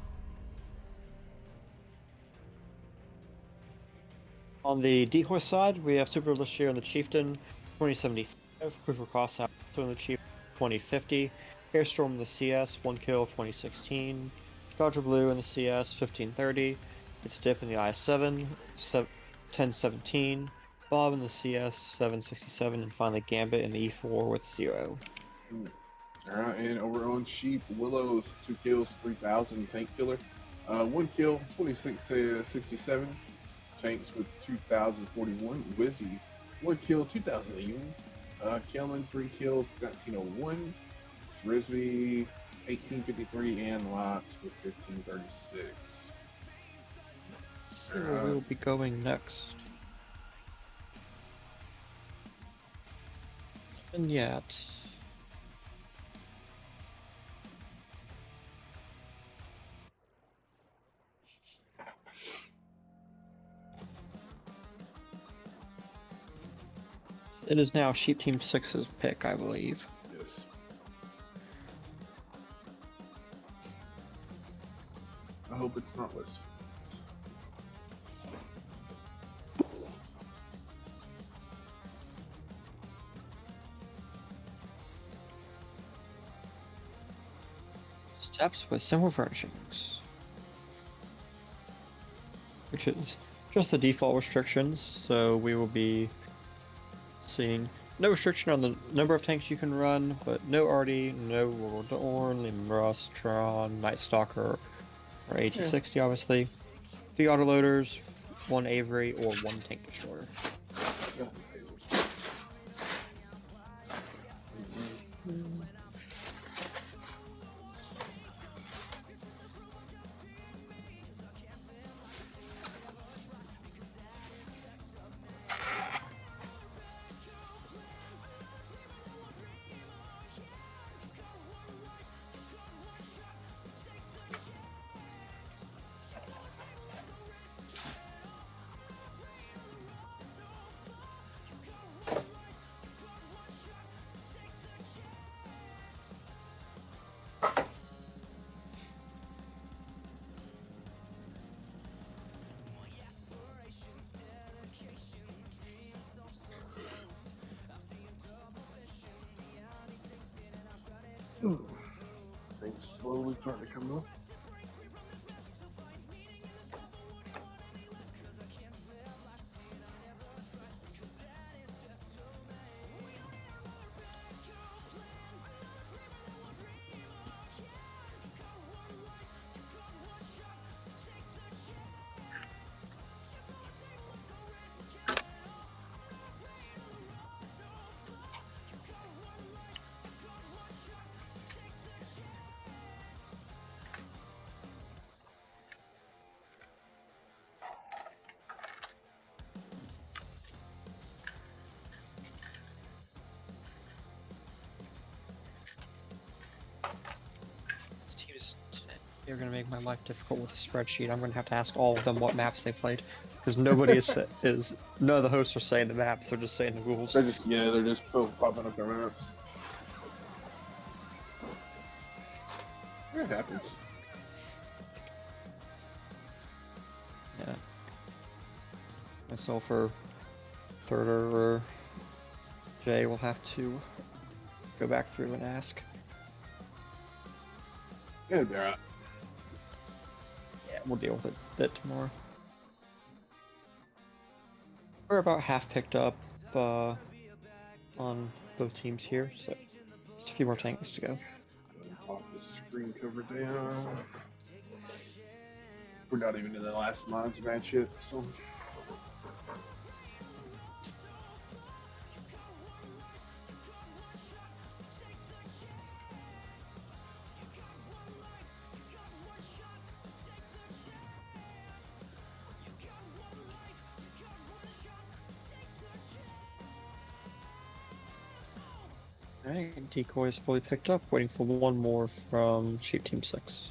Speaker 3: On the Decoy side, we have Super Lashir and the Chieftain 2075, Crucial Crossout in the Chief 2050, Airstorm in the CS 1 kill 2016, Dodger Blue in the CS 1530, it's Dip in the IS-7 1017, Bob in the CS 767, and finally Gambit in the E4 with 0.
Speaker 2: Alright, and over on Sheep, Willow's 2 kills, 3000 tank killer. 1 kill, 2667. Tanks with 2041. Wizzy, 1 kill, 2000 even. Kelman, 3 kills, 1901. Frisbee, 1853, and Lots with 1536.
Speaker 3: where we'll be going next. And yet... It is now SheepT6's pick, I believe.
Speaker 2: Yes. I hope it's not Westfield.
Speaker 3: Steps with simple furnishings. Which is just the default restrictions, so we will be seeing no restriction on the number of tanks you can run, but no Artie, no World Orn, Limrus, Tron, Night Stalker, or AT60 obviously. 3 autoloaders, 1 Avery, or 1 tank destroyer.
Speaker 2: Things slowly starting to come up.
Speaker 3: You're gonna make my life difficult with a spreadsheet. I'm gonna have to ask all of them what maps they played, because nobody is none of the hosts are saying the maps. They're just saying the rules.
Speaker 2: They're just popping up their maps. It happens.
Speaker 3: Yeah. Myself or Thirder or Jay will have to go back through and ask.
Speaker 2: It'll be alright.
Speaker 3: Yeah, we'll deal with it tomorrow. We're about half picked up on both teams here, so just a few more tanks to go.
Speaker 2: Pop the screen cover down. We're not even in the last Mines match yet, so.
Speaker 3: Alright, Decoy is fully picked up, waiting for one more from SheepT6.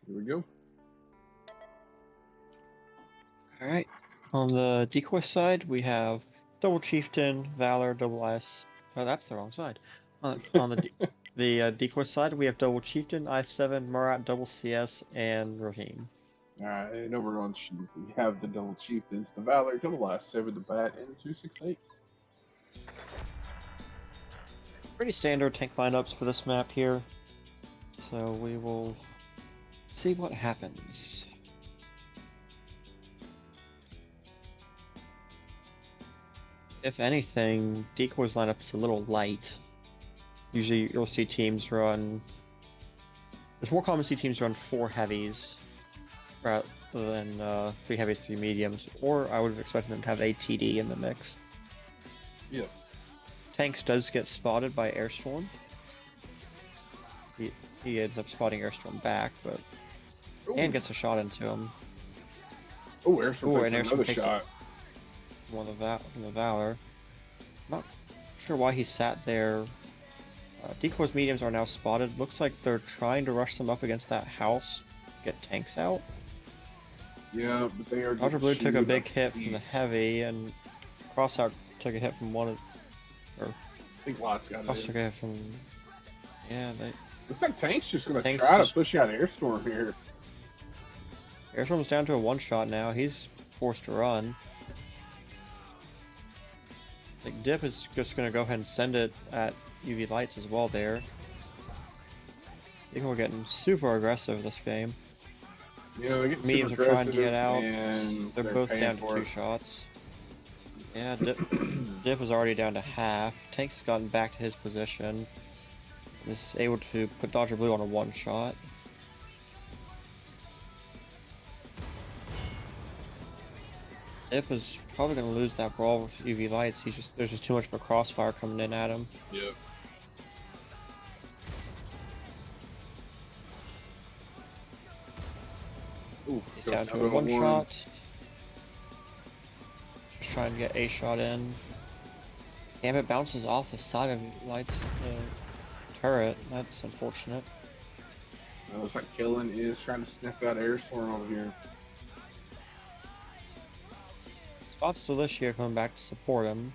Speaker 2: Here we go.
Speaker 3: Alright, on the Decoy side, we have Double Chieftain, Valor, Double S. Oh, that's the wrong side. On the Decoy side, we have Double Chieftain, I7, Murat, Double CS, and Raheem.
Speaker 2: Alright, and over on Sheep, we have the Double Chieftains, the Valor, Double I7, the Bat, and 268.
Speaker 3: Pretty standard tank lineups for this map here, so we will see what happens. If anything, Decoy's lineup is a little light. Usually you'll see teams run... It's more common to see teams run 4 Heavies than 3 heavies, 3 mediums, or I would have expected them to have ATD in the mix.
Speaker 2: Yeah.
Speaker 3: Tanks does get spotted by Airstorm. He ends up spotting Airstorm back, but and gets a shot into him.
Speaker 2: Oh, Airstorm
Speaker 3: and
Speaker 2: takes
Speaker 3: Airstorm
Speaker 2: another
Speaker 3: takes
Speaker 2: shot.
Speaker 3: One of the Valor. Not sure why he sat there. Decoy's mediums are now spotted. Looks like they're trying to rush them up against that house, get tanks out.
Speaker 2: Yeah, but they are.
Speaker 3: Dodger Blue took a big hit
Speaker 2: piece.
Speaker 3: from the heavy, and Crossout took a hit from one of. Or
Speaker 2: I think Lots got
Speaker 3: Cross
Speaker 2: it.
Speaker 3: took a hit from. Yeah, they.
Speaker 2: Looks like Tank's just gonna
Speaker 3: Tank's
Speaker 2: try
Speaker 3: just...
Speaker 2: to push out Airstorm here.
Speaker 3: Airstorm's down to a 1-shot now. He's forced to run. Like Dip is just gonna go ahead and send it at UV lights as well there. I think we're getting super aggressive this game.
Speaker 2: Yeah, they get
Speaker 3: Mediums
Speaker 2: super
Speaker 3: are trying to
Speaker 2: aggressive,
Speaker 3: get out.
Speaker 2: and
Speaker 3: They're both down to 2 shots. Yeah, Dip was already down to half. Tank's gotten back to his position. Is able to put Dodger Blue on a 1-shot. Dip is probably going to lose that brawl with UV lights. There's just too much of a crossfire coming in at him.
Speaker 2: Yep. Ooh,
Speaker 3: He's down to a 1-shot. Just trying to get a shot in. Gambit bounces off the side of lights turret. That's unfortunate.
Speaker 2: It looks like Killen is trying to sniff out Airstorm over here.
Speaker 3: Spots Delicia coming back to support him.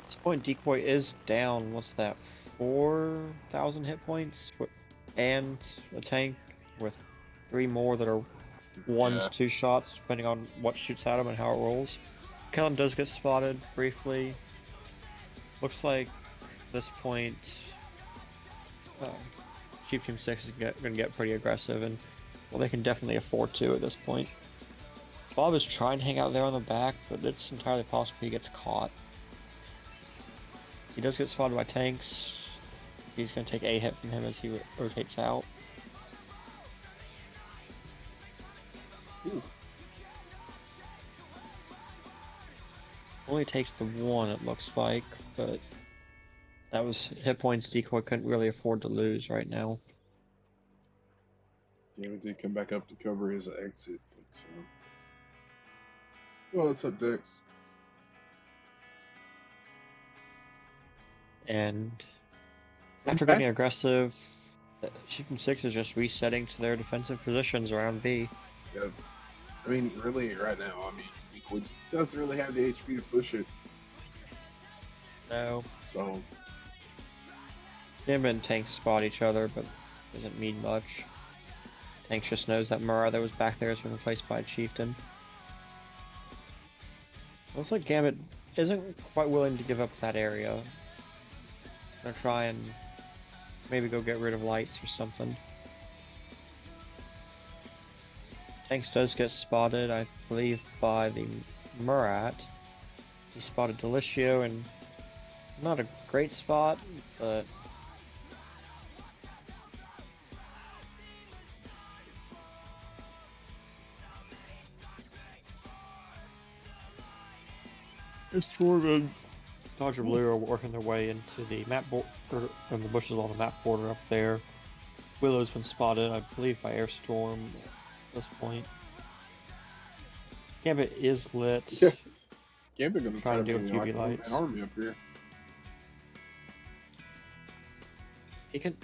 Speaker 3: At this point, Decoy is down, what's that, 4,000 hit points? And a tank with 3 more that are 1 to 2 shots, depending on what shoots at him and how it rolls. Kellen does get spotted briefly. Looks like at this point, SheepT6 is going to get pretty aggressive, and well, they can definitely afford to at this point. Bob is trying to hang out there on the back, but it's entirely possible he gets caught. He does get spotted by tanks. He's going to take a hit from him as he rotates out.
Speaker 2: Ooh.
Speaker 3: Only takes the 1, it looks like, but that was hit points Decoy couldn't really afford to lose right now.
Speaker 2: Yeah, we did come back up to cover his exit. So. Well, what's up, Dex?
Speaker 3: And after getting aggressive, SheepT6 is just resetting to their defensive positions around B.
Speaker 2: Yep. I mean, really, right now, I mean, Decoy doesn't really have the HP to push it.
Speaker 3: No.
Speaker 2: So.
Speaker 3: Him and Tanks spot each other, but doesn't mean much. Tanks just knows that Murrah that was back there has been replaced by Chieftain. Looks like Gambit isn't quite willing to give up that area. He's gonna try and maybe go get rid of lights or something. Tanks does get spotted, I believe, by the Murat. He spotted Delicio, and not a great spot, but Storm and Dodger Blue are working their way into the map border, and the bushes on the map border up there. Willow's been spotted, I believe, by Airstorm at this point. Gambit is lit.
Speaker 2: Yeah. Gambit gonna
Speaker 3: trying to deal
Speaker 2: bring
Speaker 3: with UV lights.
Speaker 2: an army up here.
Speaker 3: He can,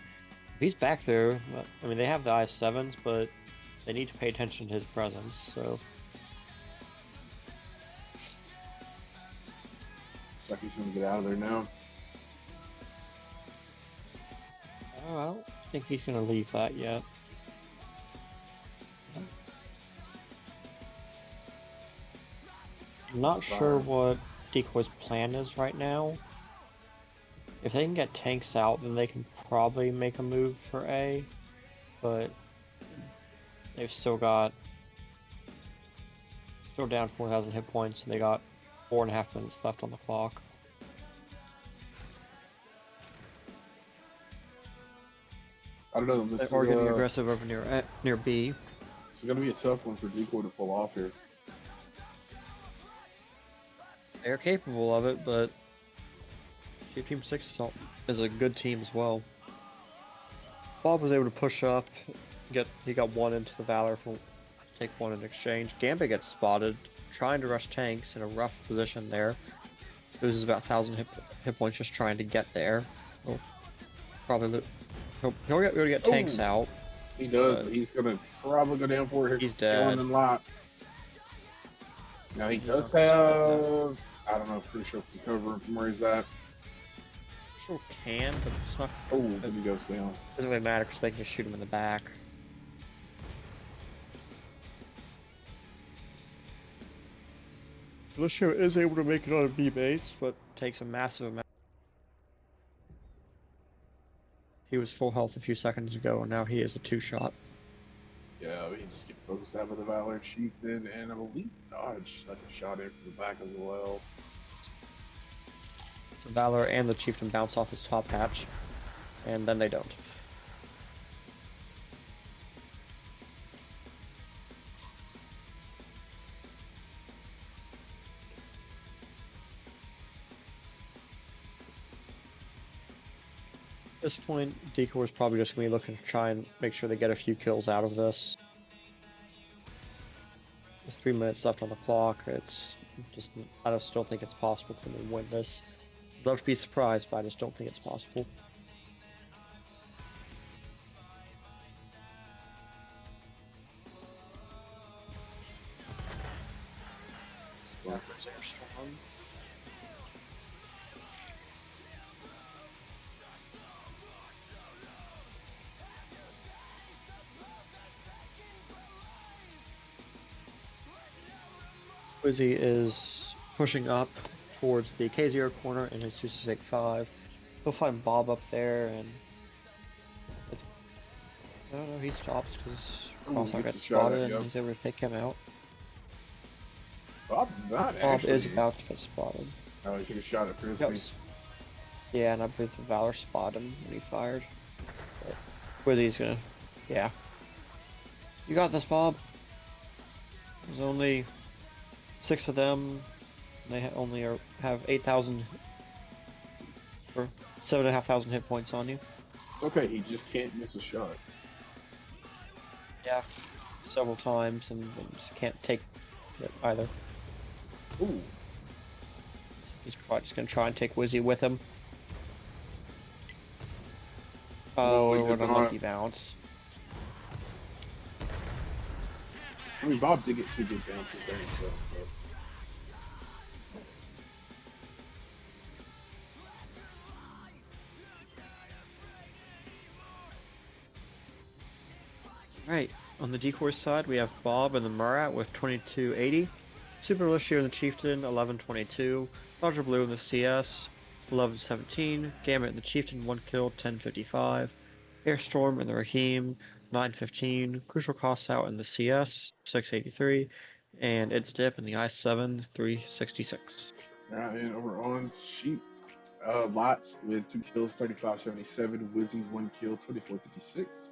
Speaker 3: if he's back there, I mean, they have the I-7s, but they need to pay attention to his presence, so.
Speaker 2: Looks like he's gonna get out of there now.
Speaker 3: Oh, I don't think he's gonna leave that yet. I'm not sure what Decoy's plan is right now. If they can get tanks out, then they can probably make a move for A, but they've still down 4,000 hit points, and they got 4.5 minutes left on the clock.
Speaker 2: I don't know. This
Speaker 3: Or getting
Speaker 2: is
Speaker 3: aggressive over near B.
Speaker 2: it's gonna be a tough one for DECOY to pull off here.
Speaker 3: They're capable of it, but Team 6 is a good team as well. Bob was able to push up, he got one into the Valor for take one in exchange. Gambit gets spotted, trying to rush tanks in a rough position there. Loses about 1,000 hit points just trying to get there. He'll probably he'll be able to get tanks out.
Speaker 2: He does, but he's gonna probably go down for it.
Speaker 3: He's
Speaker 2: Killing
Speaker 3: dead.
Speaker 2: them lots. Now he does have, I don't know, pretty sure we can cover him from where he's at.
Speaker 3: Sure can, but it's not.
Speaker 2: Oh, then he goes down.
Speaker 3: Doesn't really matter because they can just shoot him in the back. Lucio is able to make it on a B base, but takes a massive amount. He was full health a few seconds ago, and now he is a 2-shot.
Speaker 2: Yeah, he just get focused out with the Valor Chieftain, and I believe Dodge like a shot in from the back as well.
Speaker 3: The Valor and the Chieftain bounce off his top hatch, and then they don't. At this point, DECOY is probably just going to be looking to try and make sure they get a few kills out of this. There's 3 minutes left on the clock. It's just, I just don't think it's possible for them to win this. I'd love to be surprised, but I just don't think it's possible. Wizzy is pushing up towards the K0 corner in his 2685. He'll find Bob up there, and it's, I don't know, he stops because Crosshair got spotted and he's able to pick him out.
Speaker 2: Bob
Speaker 3: is about to get spotted.
Speaker 2: Oh, he took a shot at Frisbee.
Speaker 3: Yeah, and I believe the Valor spotted him when he fired. But Wizzy's gonna, yeah. You got this, Bob. There's only 6 of them. They only have 8,000 or 7,500 hit points on you.
Speaker 2: Okay, he just can't miss a shot.
Speaker 3: Yeah, several times, and just can't take it either.
Speaker 2: Ooh.
Speaker 3: He's probably just gonna try and take Wizzy with him. Oh, what an unlucky bounce.
Speaker 2: I mean, Bob did get 2 good bounces there himself.
Speaker 3: Right, on the DECOY side, we have Bob and the Murat with 2280. Super Lucio and the Chieftain, 1122. Dodger Blue in the CS, 1117. Gambit and the Chieftain, 1 kill, 1055. Airstorm and the Raheem, 915. Crucial Costs Out in the CS, 683. And It's Dip in the I7, 366.
Speaker 2: Alright, and over on Sheep, Lots with 2 kills, 3577. Wizzy, 1 kill, 2456.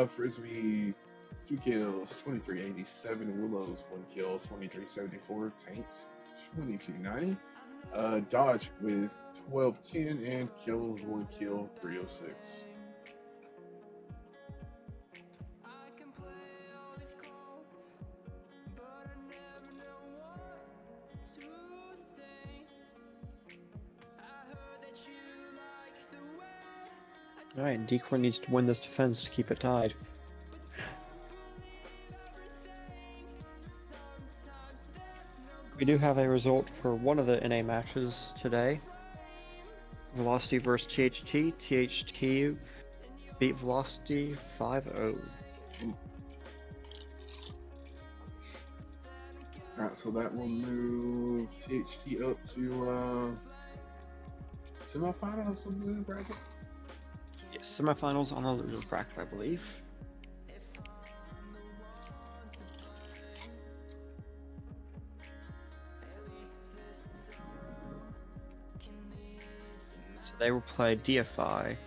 Speaker 2: Frisbee, 2 kills, 2387. Willows, 1 kill, 2374. Tanks, 2290. Dodge with 1210, and Kills, 1 kill, 306.
Speaker 3: Alright, DECOY needs to win this defense to keep it tied. We do have a result for one of the NA matches today. Velocity versus THT. THT beat Velocity 5-0.
Speaker 2: Alright, so that will move THT up to semifinals of the loser bracket?
Speaker 3: Yes, semifinals on the losers bracket, I believe. So they will play DFI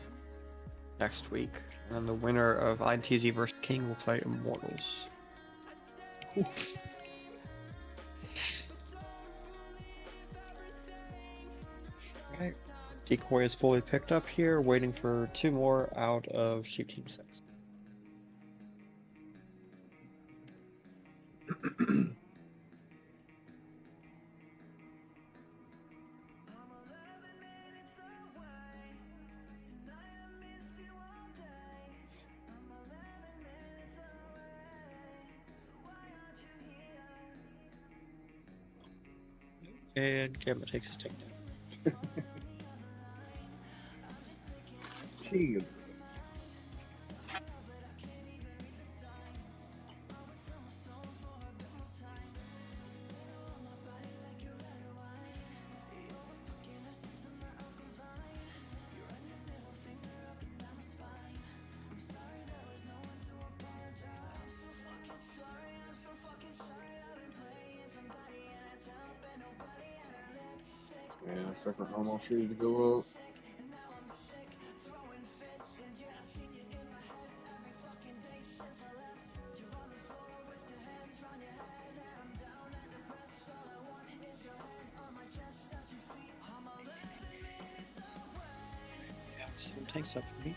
Speaker 3: next week And the winner of INTZ vs. King will play Immortals. Alright. Decoy is fully picked up here, waiting for 2 more out of SheepT6. And Gamma takes his takedown.
Speaker 2: King. Yeah, second almost ready to go up.
Speaker 3: Yeah, 7 tanks up from each.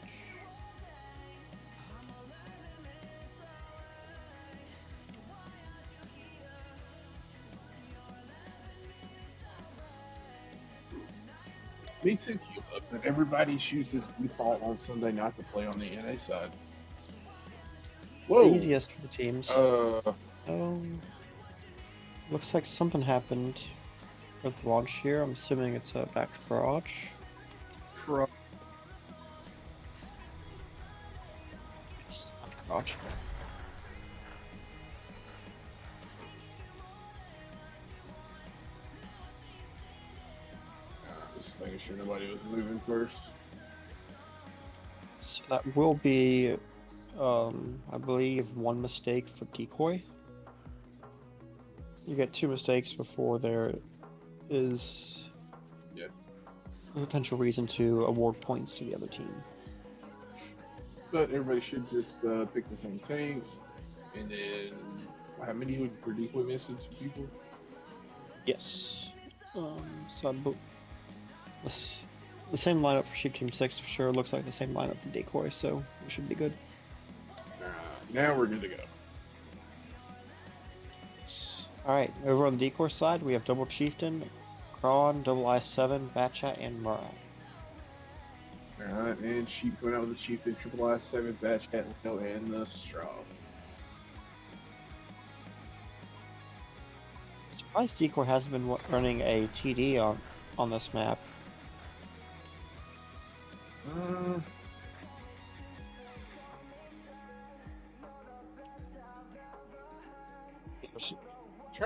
Speaker 2: Me too, Cuba, but everybody chooses default on Sunday not to play on the NA side.
Speaker 3: It's
Speaker 2: Whoa!
Speaker 3: the easiest for the teams. Looks like something happened with the launch here. I'm assuming it's back to garage. Yes, back to garage.
Speaker 2: Just making sure nobody was moving first.
Speaker 3: So that will be, I believe, 1 mistake for Decoy. You get 2 mistakes before there is a potential reason to award points to the other team.
Speaker 2: But everybody should just pick the same tanks. And then, how many would per decoy message people?
Speaker 3: Yes. So the same lineup for SheepT6 for sure. Looks like the same lineup for Decoy, so we should be good.
Speaker 2: Now we're good to go.
Speaker 3: Alright, over on the Decoy side, we have Double Chieftain, Kron, Double I7, Batchat, and Murat.
Speaker 2: Alright, and Sheep going out with the Chieftain, Triple I7, Batchat, Lino, and the Straw.
Speaker 3: Surprised Decoy hasn't been running a TD on this map.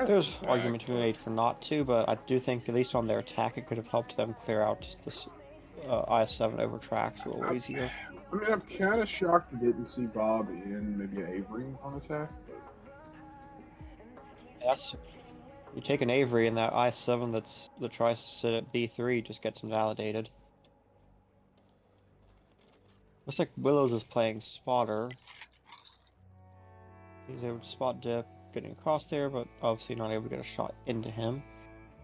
Speaker 3: There's argument to be made for not to, but I do think, at least on their attack, it could have helped them clear out this IS-7 over tracks a little easier.
Speaker 2: I mean, I'm kind of shocked we didn't see Bob and maybe Avery on attack.
Speaker 3: Yes. You take an Avery and that I-7 that tries to sit at B3 just gets invalidated. Looks like Willows is playing spotter. He's able to spot dip, getting across there, but obviously not able to get a shot into him.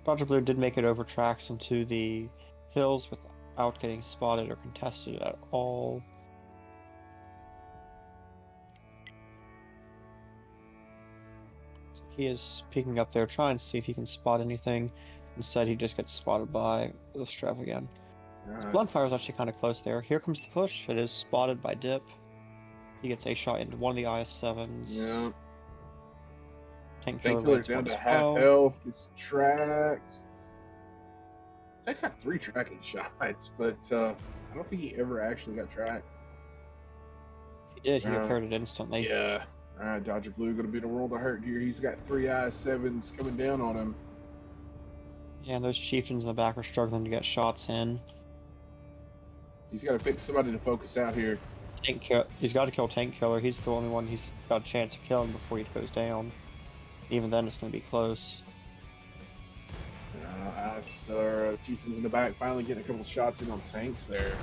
Speaker 3: Dodger Blue did make it over tracks into the hills without getting spotted or contested at all. So he is peeking up there trying to see if he can spot anything. Instead, he just gets spotted by the Strev again. Bloodfire is actually kind of close there. Here comes the push. It is spotted by Dip. He gets a shot into one of the IS-7s.
Speaker 2: Yeah.
Speaker 3: Tank Killer
Speaker 2: down to half health. Gets tracked. Tanks have 3 tracking shots, but I don't think he ever actually got tracked.
Speaker 3: He did. He repaired it instantly.
Speaker 2: Yeah. Alright, Dodger Blue going to be in a world of hurt here. He's got 3 IS-7s coming down on him.
Speaker 3: Yeah, and those Chieftains in the back are struggling to get shots in.
Speaker 2: He's got to pick somebody to focus out here.
Speaker 3: He's got to kill Tank Killer. He's the only one he's got a chance of killing before he goes down. Even then, it's going to be close.
Speaker 2: Chieftains in the back finally getting a couple shots in on tanks there.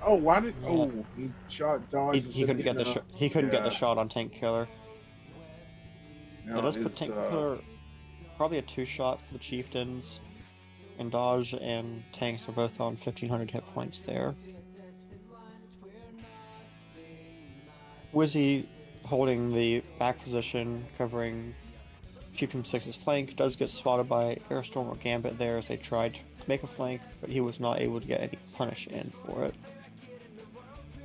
Speaker 2: Oh, why did?
Speaker 3: Yeah.
Speaker 2: Oh, he shot dodge
Speaker 3: He
Speaker 2: instead of
Speaker 3: couldn't get
Speaker 2: getting
Speaker 3: the
Speaker 2: up.
Speaker 3: he couldn't get the
Speaker 2: Yeah.
Speaker 3: shot on Tank Killer. That
Speaker 2: Now
Speaker 3: does put
Speaker 2: his
Speaker 3: Tank Killer probably a 2-shot for the Chieftains, and Dodge and Tanks are both on 1500 hit points there. Wizzy holding the back position, covering CTW6's flank, does get spotted by Airstorm or Gambit there as they tried to make a flank, but he was not able to get any punish in for it.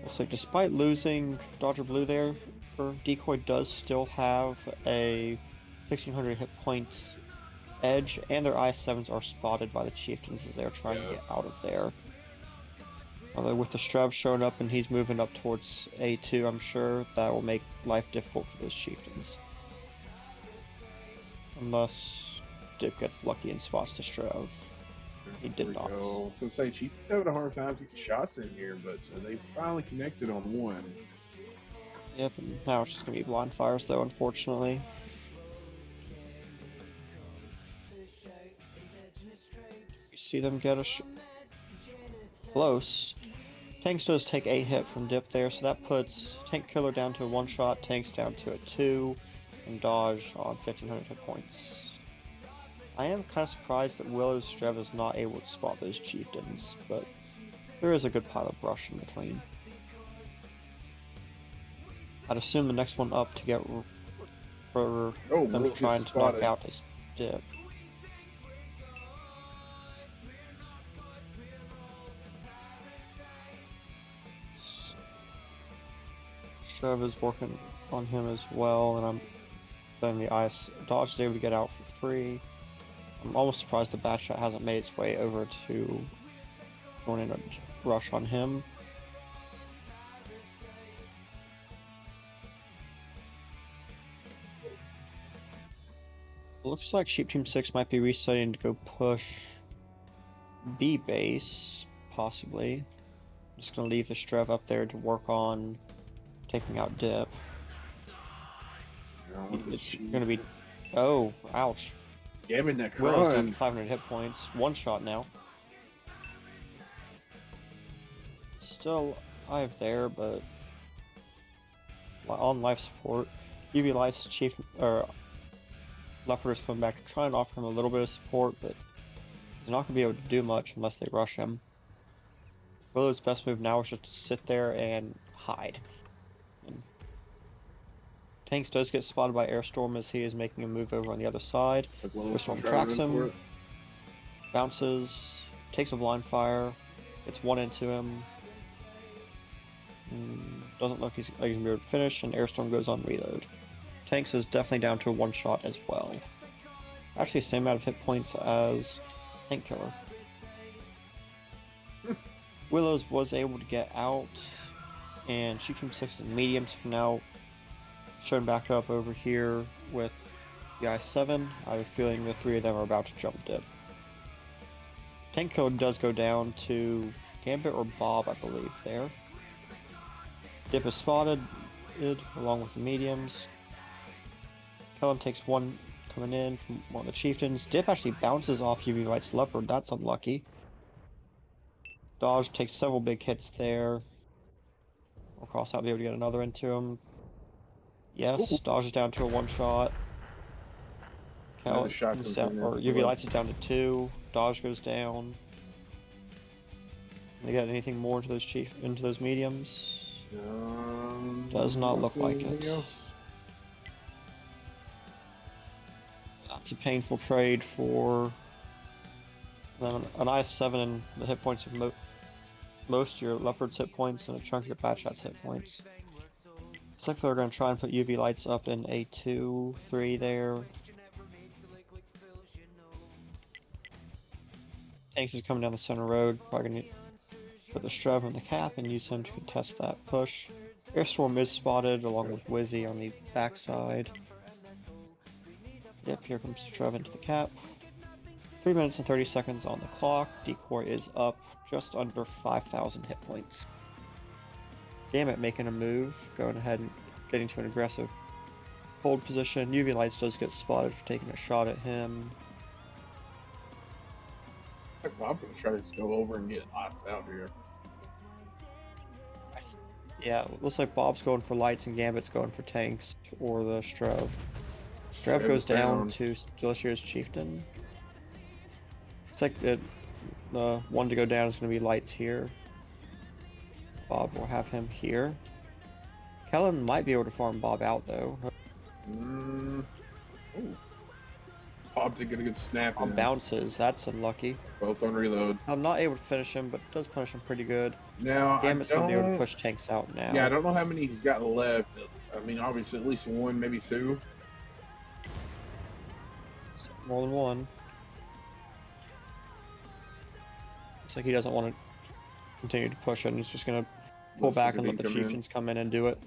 Speaker 3: So despite losing Dodger Blue there, Decoy does still have a 1600 hit points edge, and their I-7s are spotted by the Chieftains as they're trying to get out of there. Although with the Strav showing up and he's moving up towards A2, I'm sure that will make life difficult for those Chieftains. Unless Dip gets lucky and spots the Strav. He did not.
Speaker 2: So say Chiefs having a hard time getting shots in here, but they finally connected on one.
Speaker 3: Yep, and now it's just going to be blind fires though, unfortunately. You see them get close. Tanks does take a hit from Dip there, so that puts Tank Killer down to a 1-shot, Tanks down to a 2, and Dodge on 1500 hit points. I am kind of surprised that Willow's Strav is not able to spot those Chieftains, but there is a good pile of brush in between. I'd assume the next one up to get for them trying to knock out is Dip. Strav is working on him as well, and I'm letting the ice. Dodge is able to get out for free. I'm almost surprised the bat shot hasn't made its way over to join in a rush on him. Looks like SheepT6 might be resetting to go push B base, possibly. I'm just gonna leave the Strav up there to work on taking out Dip. It's gonna be. Oh, ouch.
Speaker 2: Gambit that
Speaker 3: Willow's down to 500 hit points. 1-shot now. Still alive there, but on life support. UV Light's Chief or Leopard is coming back to try and offer him a little bit of support, but he's not gonna be able to do much unless they rush him. Willow's best move now is just to sit there and hide. And Tanks does get spotted by Airstorm as he is making a move over on the other side. Airstorm tracks him, bounces, takes a blind fire, gets one into him. Doesn't look like he's gonna be able to finish, and Airstorm goes on reload. Tanks is definitely down to a 1-shot as well. Actually, same amount of hit points as Tank Killer. Willows was able to get out, and SheepT6 and mediums for now shown back up over here with the I-7. I have a feeling the three of them are about to jump Dip. Tank Killer does go down to Gambit or Bob, I believe, there. Dip is spotted along with the mediums. Kellen takes one coming in from one of the Chieftains. Dip actually bounces off UV Light's Leopard, that's unlucky. Dodge takes several big hits there. We'll cross out, be able to get another into him. Yes, Dodge is down to a 1-shot. Kellen's down, or UV Lights is down to 2. Dodge goes down. They got anything more into those mediums? Does not look like it. That's a painful trade for an I-7 and the hit points of most of your Leopard's hit points and a chunk of your Batshot's hit points. Looks like they're going to try and put UV Lights up in A2, 3 there. Tanks is coming down the center road. Probably going to put the Strav on the cap and use him to contest that push. Airstorm is spotted along with Wizzy on the backside. Yep, here comes Strav into the cap. 3 minutes and 30 seconds on the clock. Decoy is up just under 5,000 hit points. Gambit making a move, going ahead and getting to an aggressive hold position. UV Lights does get spotted for taking a shot at him.
Speaker 2: It's like I'm going to try to just go over and get Ox out here.
Speaker 3: Yeah, looks like Bob's going for lights and Gambit's going for tanks or the Strev. Strev goes down to Delicious Chieftain. It's like the one to go down is going to be lights here. Bob will have him here. Kellen might be able to farm Bob out though.
Speaker 2: Bob did get a good snap
Speaker 3: On
Speaker 2: in.
Speaker 3: bounces, that's unlucky.
Speaker 2: Both on reload.
Speaker 3: I'm not able to finish him, but it does punish him pretty good.
Speaker 2: Now,
Speaker 3: Gambit's going to be able to push tanks out now.
Speaker 2: Yeah, I don't know how many he's got left. I mean, obviously at least one, maybe two.
Speaker 3: More than one. Looks like he doesn't want to continue to push it, and he's just going to pull back and let the chieftains come in and do it.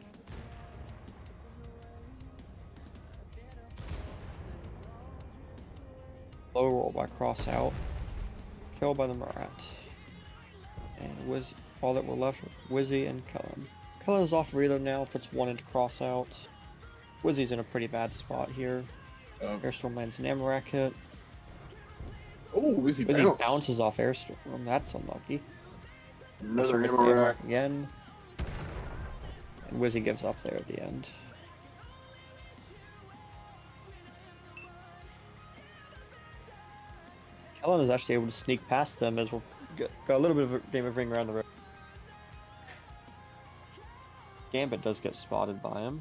Speaker 3: Low roll by cross out. Killed by the Murat. And all that were left were Wizzy and Kellen. Kellen is off reload now, puts one into cross out. Wizzy's in a pretty bad spot here. Airstorm lands an Amarak hit.
Speaker 2: Oh, Wizzy
Speaker 3: bounces off Airstorm. That's unlucky.
Speaker 2: Another Amarak
Speaker 3: again. And Wizzy gives up there at the end. Kellen is actually able to sneak past them as we'll got a little bit of a game of ring around the road. Gambit does get spotted by him.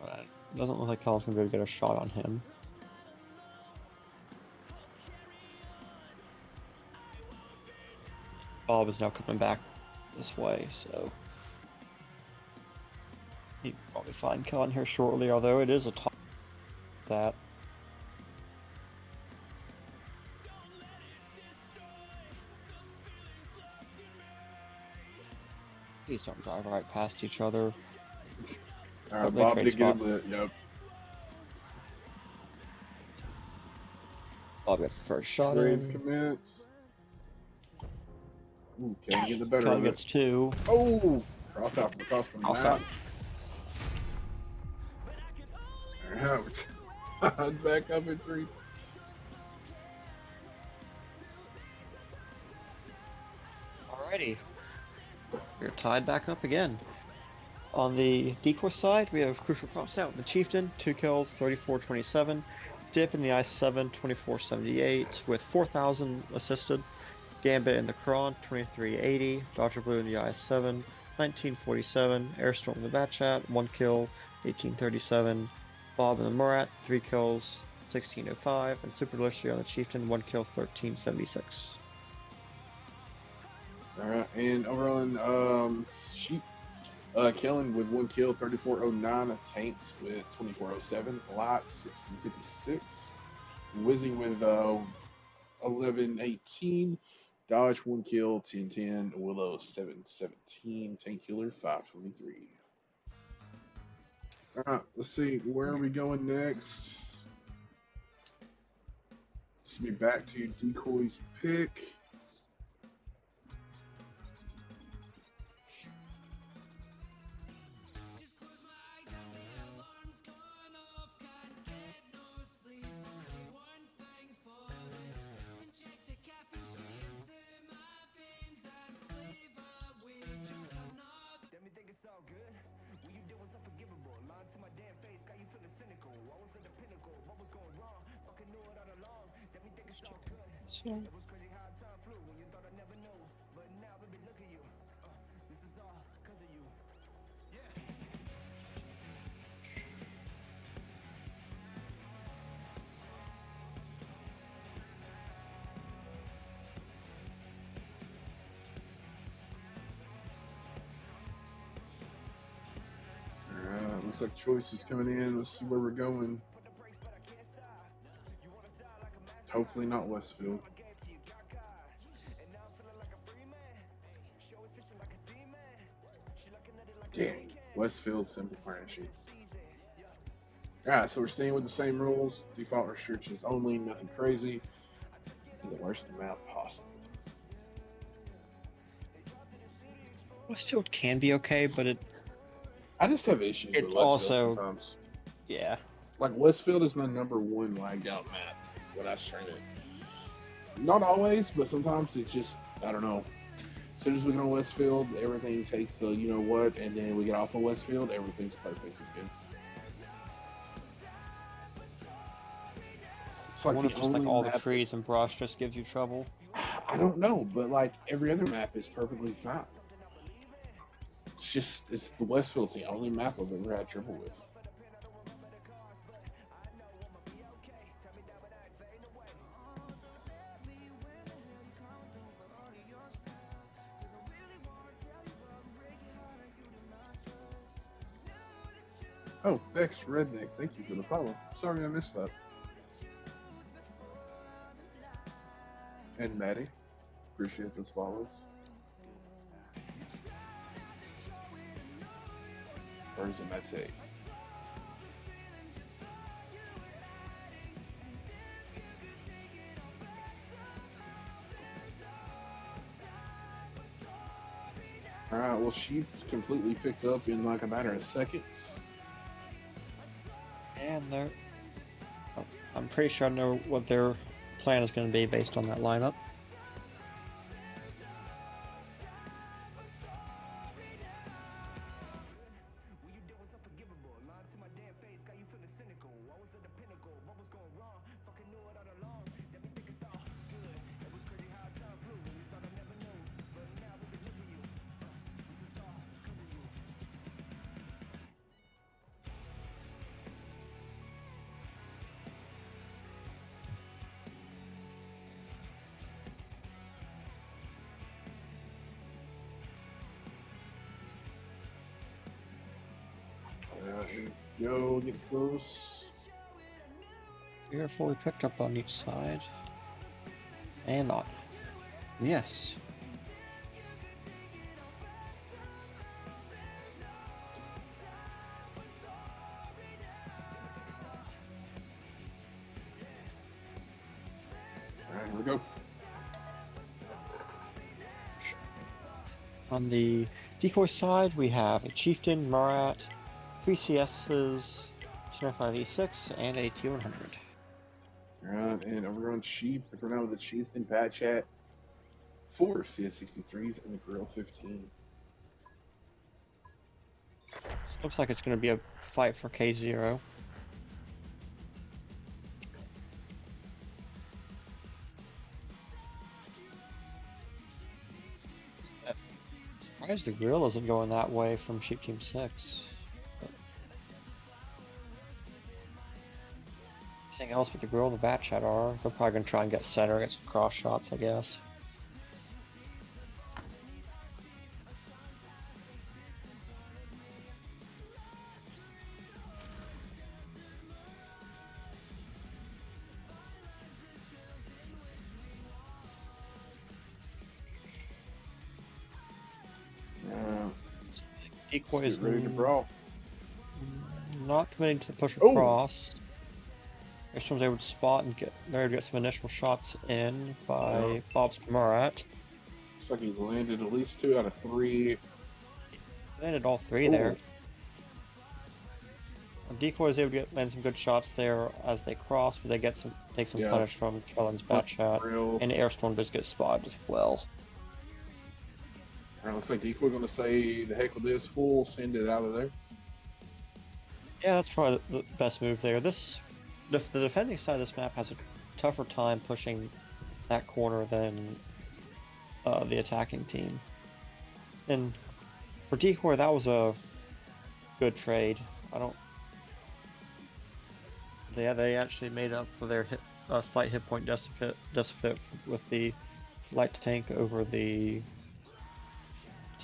Speaker 3: But it doesn't look like Kellen's going to be able to get a shot on him. Bob is now coming back this way, so he can probably find Kellen here shortly, although it is a top that. Please don't drive right past each other.
Speaker 2: Alright, Bob did get a bit, yep.
Speaker 3: Bob gets the first shot
Speaker 2: Trades
Speaker 3: in.
Speaker 2: Commence. Ooh, Kellen get the better
Speaker 3: Kellen
Speaker 2: of it.
Speaker 3: gets two.
Speaker 2: Oh! Cross out from the cross from the map. Alright, back up in 3.
Speaker 3: Alrighty. We're tied back up again. On the decoy side, we have Crucial Cross out. The Chieftain, 2 kills, 34-27. Dip in the I-7, 24-78, with 4,000 assisted. Gambit in the Kron, 23-80. Dodger Blue in the I-7, 19-47. Airstorm in the Batchat, 1 kill, 18-37. Bob in the Murat, 3 kills, 16-05. And Super Delicious on the Chieftain, 1 kill, 13-76.
Speaker 2: Alright, and over on Sheep, Kellen with 1 kill, 3409, tanks with 2407, light 1656, Wizzy with 1118, dodge 1 kill, 1010, Willow 717, tank killer 523. Alright, let's see, where are we going next? Let's be back to Decoy's pick. Looks like choices coming in. Let's see where we're going. Hopefully not Westfield. Dang, Westfield simple furnishing. Alright, so we're staying with the same rules. Default restrictions only, nothing crazy. In the worst amount possible.
Speaker 3: Westfield can be okay, but
Speaker 2: I just have issues with Westfield
Speaker 3: also,
Speaker 2: sometimes.
Speaker 3: Yeah.
Speaker 2: Like, Westfield is my #1 lagged out map when I stream it. Not always, but sometimes it's just, I don't know. As soon as we get on Westfield, everything takes the you know what, and then we get off of Westfield, everything's perfect again. It's
Speaker 3: I
Speaker 2: like
Speaker 3: wonder
Speaker 2: the
Speaker 3: if just like
Speaker 2: only
Speaker 3: all the
Speaker 2: map
Speaker 3: trees and brush just gives you trouble.
Speaker 2: I don't know, but like every other map is perfectly fine. It's the Westfield's the only map I've ever had trouble with. Oh, Bex Redneck, thank you for the follow. Sorry I missed that. And Maddie, appreciate those follows. Or is it Mate? Alright, well, she completely picked up in like a matter of seconds.
Speaker 3: And I'm pretty sure I know what their plan is going to be based on that lineup.
Speaker 2: Here we go, get close.
Speaker 3: We are fully picked up on each side. And not. Yes.
Speaker 2: Alright, here we go.
Speaker 3: On the decoy side, we have a Chieftain, Murat, 3 CS's, 295E6, and a T100.
Speaker 2: Alright, and over on Sheep, we're now with the Chieftain, Pat Chat, 4 CS63s, and the Grill 15.
Speaker 3: This looks like it's going to be a fight for K0. Surprised the grill isn't going that way from SheepT6. Anything else with the grill and the bat chat are? They're probably going to try and get center, get some cross shots, I guess. Decoy is
Speaker 2: ready to brawl.
Speaker 3: Not committing to the push across. This one's able to spot and get some initial shots in by Bob's Murat.
Speaker 2: Looks like he's landed at least 2 out of 3.
Speaker 3: Landed all 3 there. Decoy is able to land some good shots there as they cross, but they take some punish from Kellen's bat shot, and Airstorm does get spotted as well.
Speaker 2: Looks like Decoy going to say the heck with this fool, send it out of there.
Speaker 3: Yeah, that's probably the best move there. The defending side of this map has a tougher time pushing that corner than the attacking team. And for Decoy, that was a good trade. They actually made up for their slight hit point deficit with the light tank over the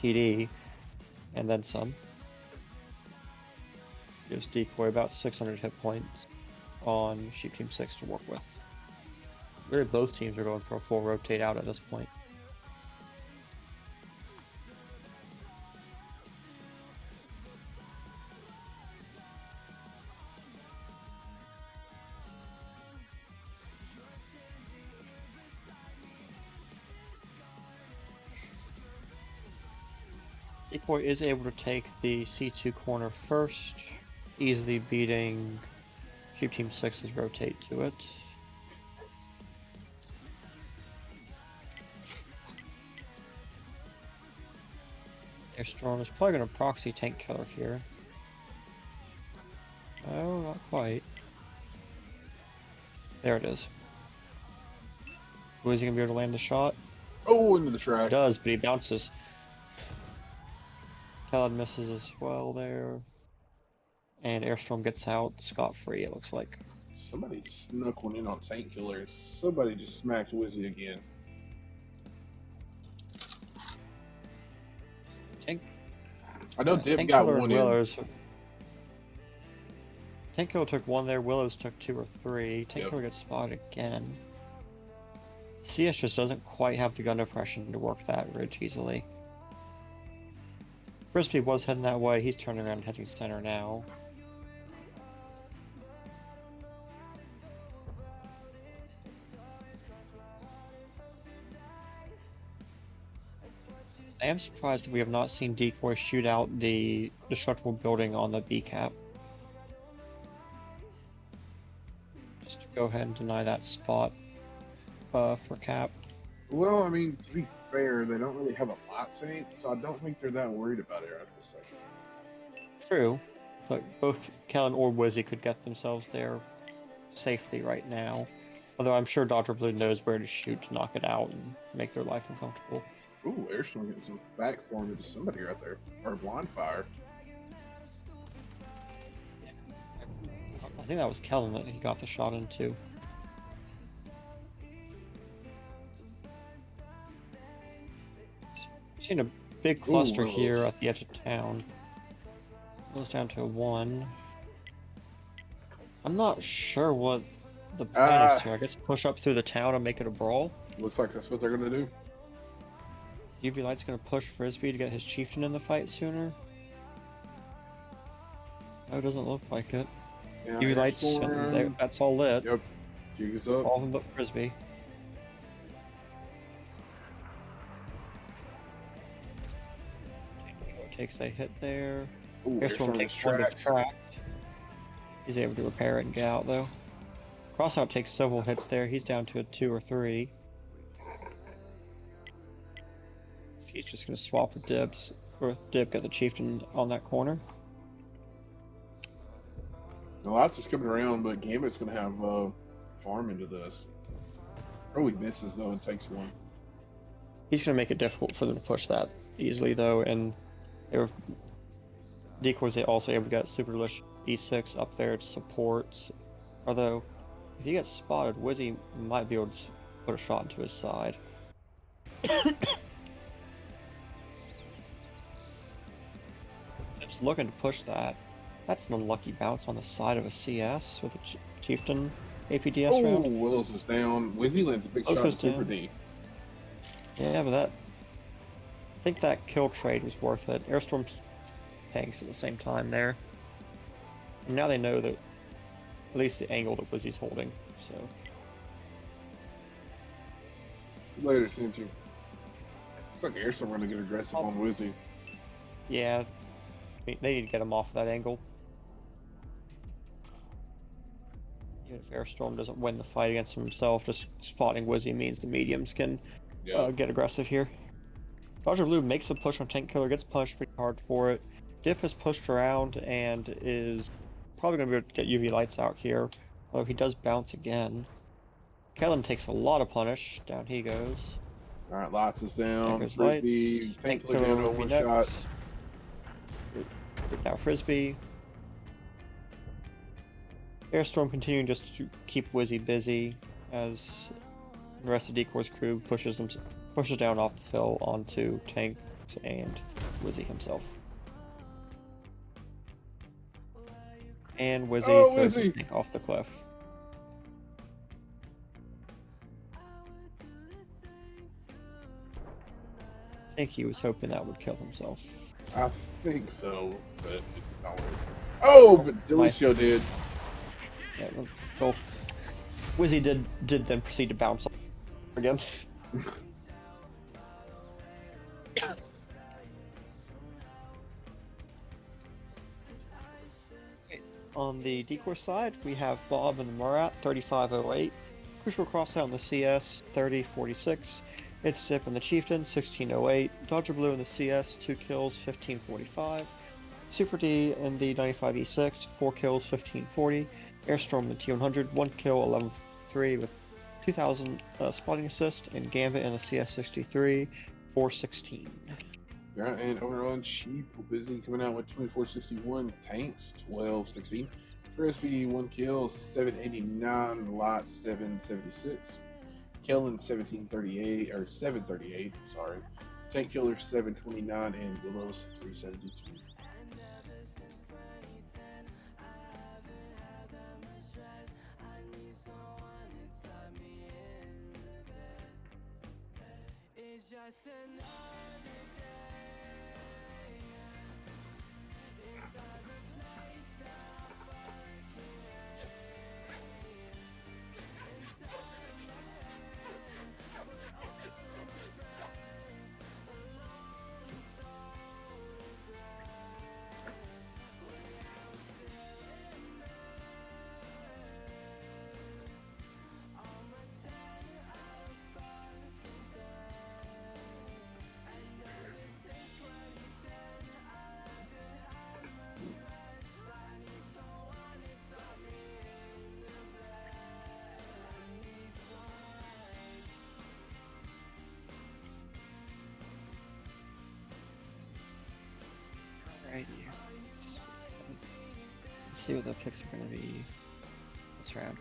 Speaker 3: TD, and then some. Gives Decoy about 600 hit points on SheepT6 to work with. Really, both teams are going for a full rotate out at this point. Decoy is able to take the C2 corner first, easily beating SheepT6's rotate to it. Storm is probably going to proxy tank killer here. Oh, not quite. There it is. Is he going to be able to land the shot?
Speaker 2: Oh, into the
Speaker 3: He
Speaker 2: trash.
Speaker 3: does, but he bounces. Khaled misses as well there. And Airstrom gets out scot-free, it looks like.
Speaker 2: Somebody snuck one in on tank killer. Somebody just smacked Wizzy again.
Speaker 3: Tank,
Speaker 2: I know Dip
Speaker 3: tank
Speaker 2: got
Speaker 3: killer
Speaker 2: one
Speaker 3: and
Speaker 2: in.
Speaker 3: Willows. Tank killer took one there, Willows took 2 or 3. Tank
Speaker 2: Yep.
Speaker 3: killer gets spotted again. CS just doesn't quite have the gun depression to work that ridge easily. Frisbee was heading that way, he's turning around and heading center now. I am surprised that we have not seen DECOY shoot out the destructible building on the B cap. Just to go ahead and deny that spot for cap.
Speaker 2: Well, I mean, to be fair, they don't really have a lot tank, so I don't think they're that worried about it right this second.
Speaker 3: True, but both Kellen or Wizzy could get themselves there safely right now. Although I'm sure Dodger Blue knows where to shoot to knock it out and make their life uncomfortable.
Speaker 2: Ooh, Airstrom getting some back form into somebody right there. Or blind fire.
Speaker 3: I think that was Kellen that he got the shot into. Seen a big cluster here at the edge of town. Goes down to 1. I'm not sure what the plan is here. I guess push up through the town and make it a brawl.
Speaker 2: Looks like that's what they're gonna do.
Speaker 3: UV Light's gonna push Frisbee to get his chieftain in the fight sooner. No, it doesn't look like it.
Speaker 2: Yeah,
Speaker 3: UV Light's that's all lit.
Speaker 2: Yep. Jigs up.
Speaker 3: All of them but Frisbee. Takes a hit there.
Speaker 2: Ooh,
Speaker 3: Airstrom takes one to track. He's able to repair it and get out though. Crossout takes several hits there. He's down to a 2 or 3. He's just gonna swap with Dibs, or Dib get the chieftain on that corner.
Speaker 2: No, lots is coming around, but Gambit's gonna have farm into this. Oh, he misses though and takes 1.
Speaker 3: He's gonna make it difficult for them to push that easily though, and DECOY's also able to get Super Delicious E6 up there to support. Although, if he gets spotted, Wizzy might be able to put a shot into his side. Just looking to push that. That's an unlucky bounce on the side of a CS with a chieftain APDS
Speaker 2: Oh,
Speaker 3: round.
Speaker 2: Willows is down. Wizzy lands a big shot in Super D.
Speaker 3: Yeah, but that... I think that kill trade was worth it. Airstrom tanks at the same time there. And now they know that at least the angle that Wizzy's holding, so...
Speaker 2: Later, Cincy. Looks like Airstrom gonna get aggressive on Wizzy.
Speaker 3: Yeah, I mean, they need to get him off of that angle. Even if Airstrom doesn't win the fight against himself, just spotting Wizzy means the mediums can get aggressive here. Dodger Blue makes a push on Tank Killer, gets punished pretty hard for it. Diff has pushed around and is probably going to be able to get UV Lights out here, although he does bounce again. Kellen takes a lot of punish, down he goes.
Speaker 2: Alright, Lots is down.
Speaker 3: There's
Speaker 2: Frisbee,
Speaker 3: Lights.
Speaker 2: Tank Killer down to
Speaker 3: will be
Speaker 2: 1
Speaker 3: next.
Speaker 2: shot.
Speaker 3: Now Frisbee. Airstrom continuing just to keep Wizzy busy as the rest of DECOY's crew pushes down off the hill onto Tanks and Wizzy himself. And Wizzy throws his tank off the cliff. I think he was hoping that would kill himself.
Speaker 2: I think so, but it did not work. Oh, but Delicio did.
Speaker 3: Yeah, well, Wizzy did then proceed to bounce again. On the DECOY side, we have Bob and the Murat, 3508. Crucial Crossout in the CS, 3046. It's Dip in the Chieftain, 1608. Dodger Blue in the CS, 2 kills, 1545. Super D in the 95E6, 4 kills, 1540. Airstorm in the T100, 1 kill, 1153 with 2000 spotting assist. And Gambit in the CS63, 416.
Speaker 2: Yeah, and over on Sheep, busy coming out with 2461 tanks, 1216. Frisbee, 1 kill, 789, lot 776. Kellen 1738 or 738, sorry. Tank Killer 729 and Willows 372.
Speaker 3: Alrighty. Let's see what the picks are going to be this round.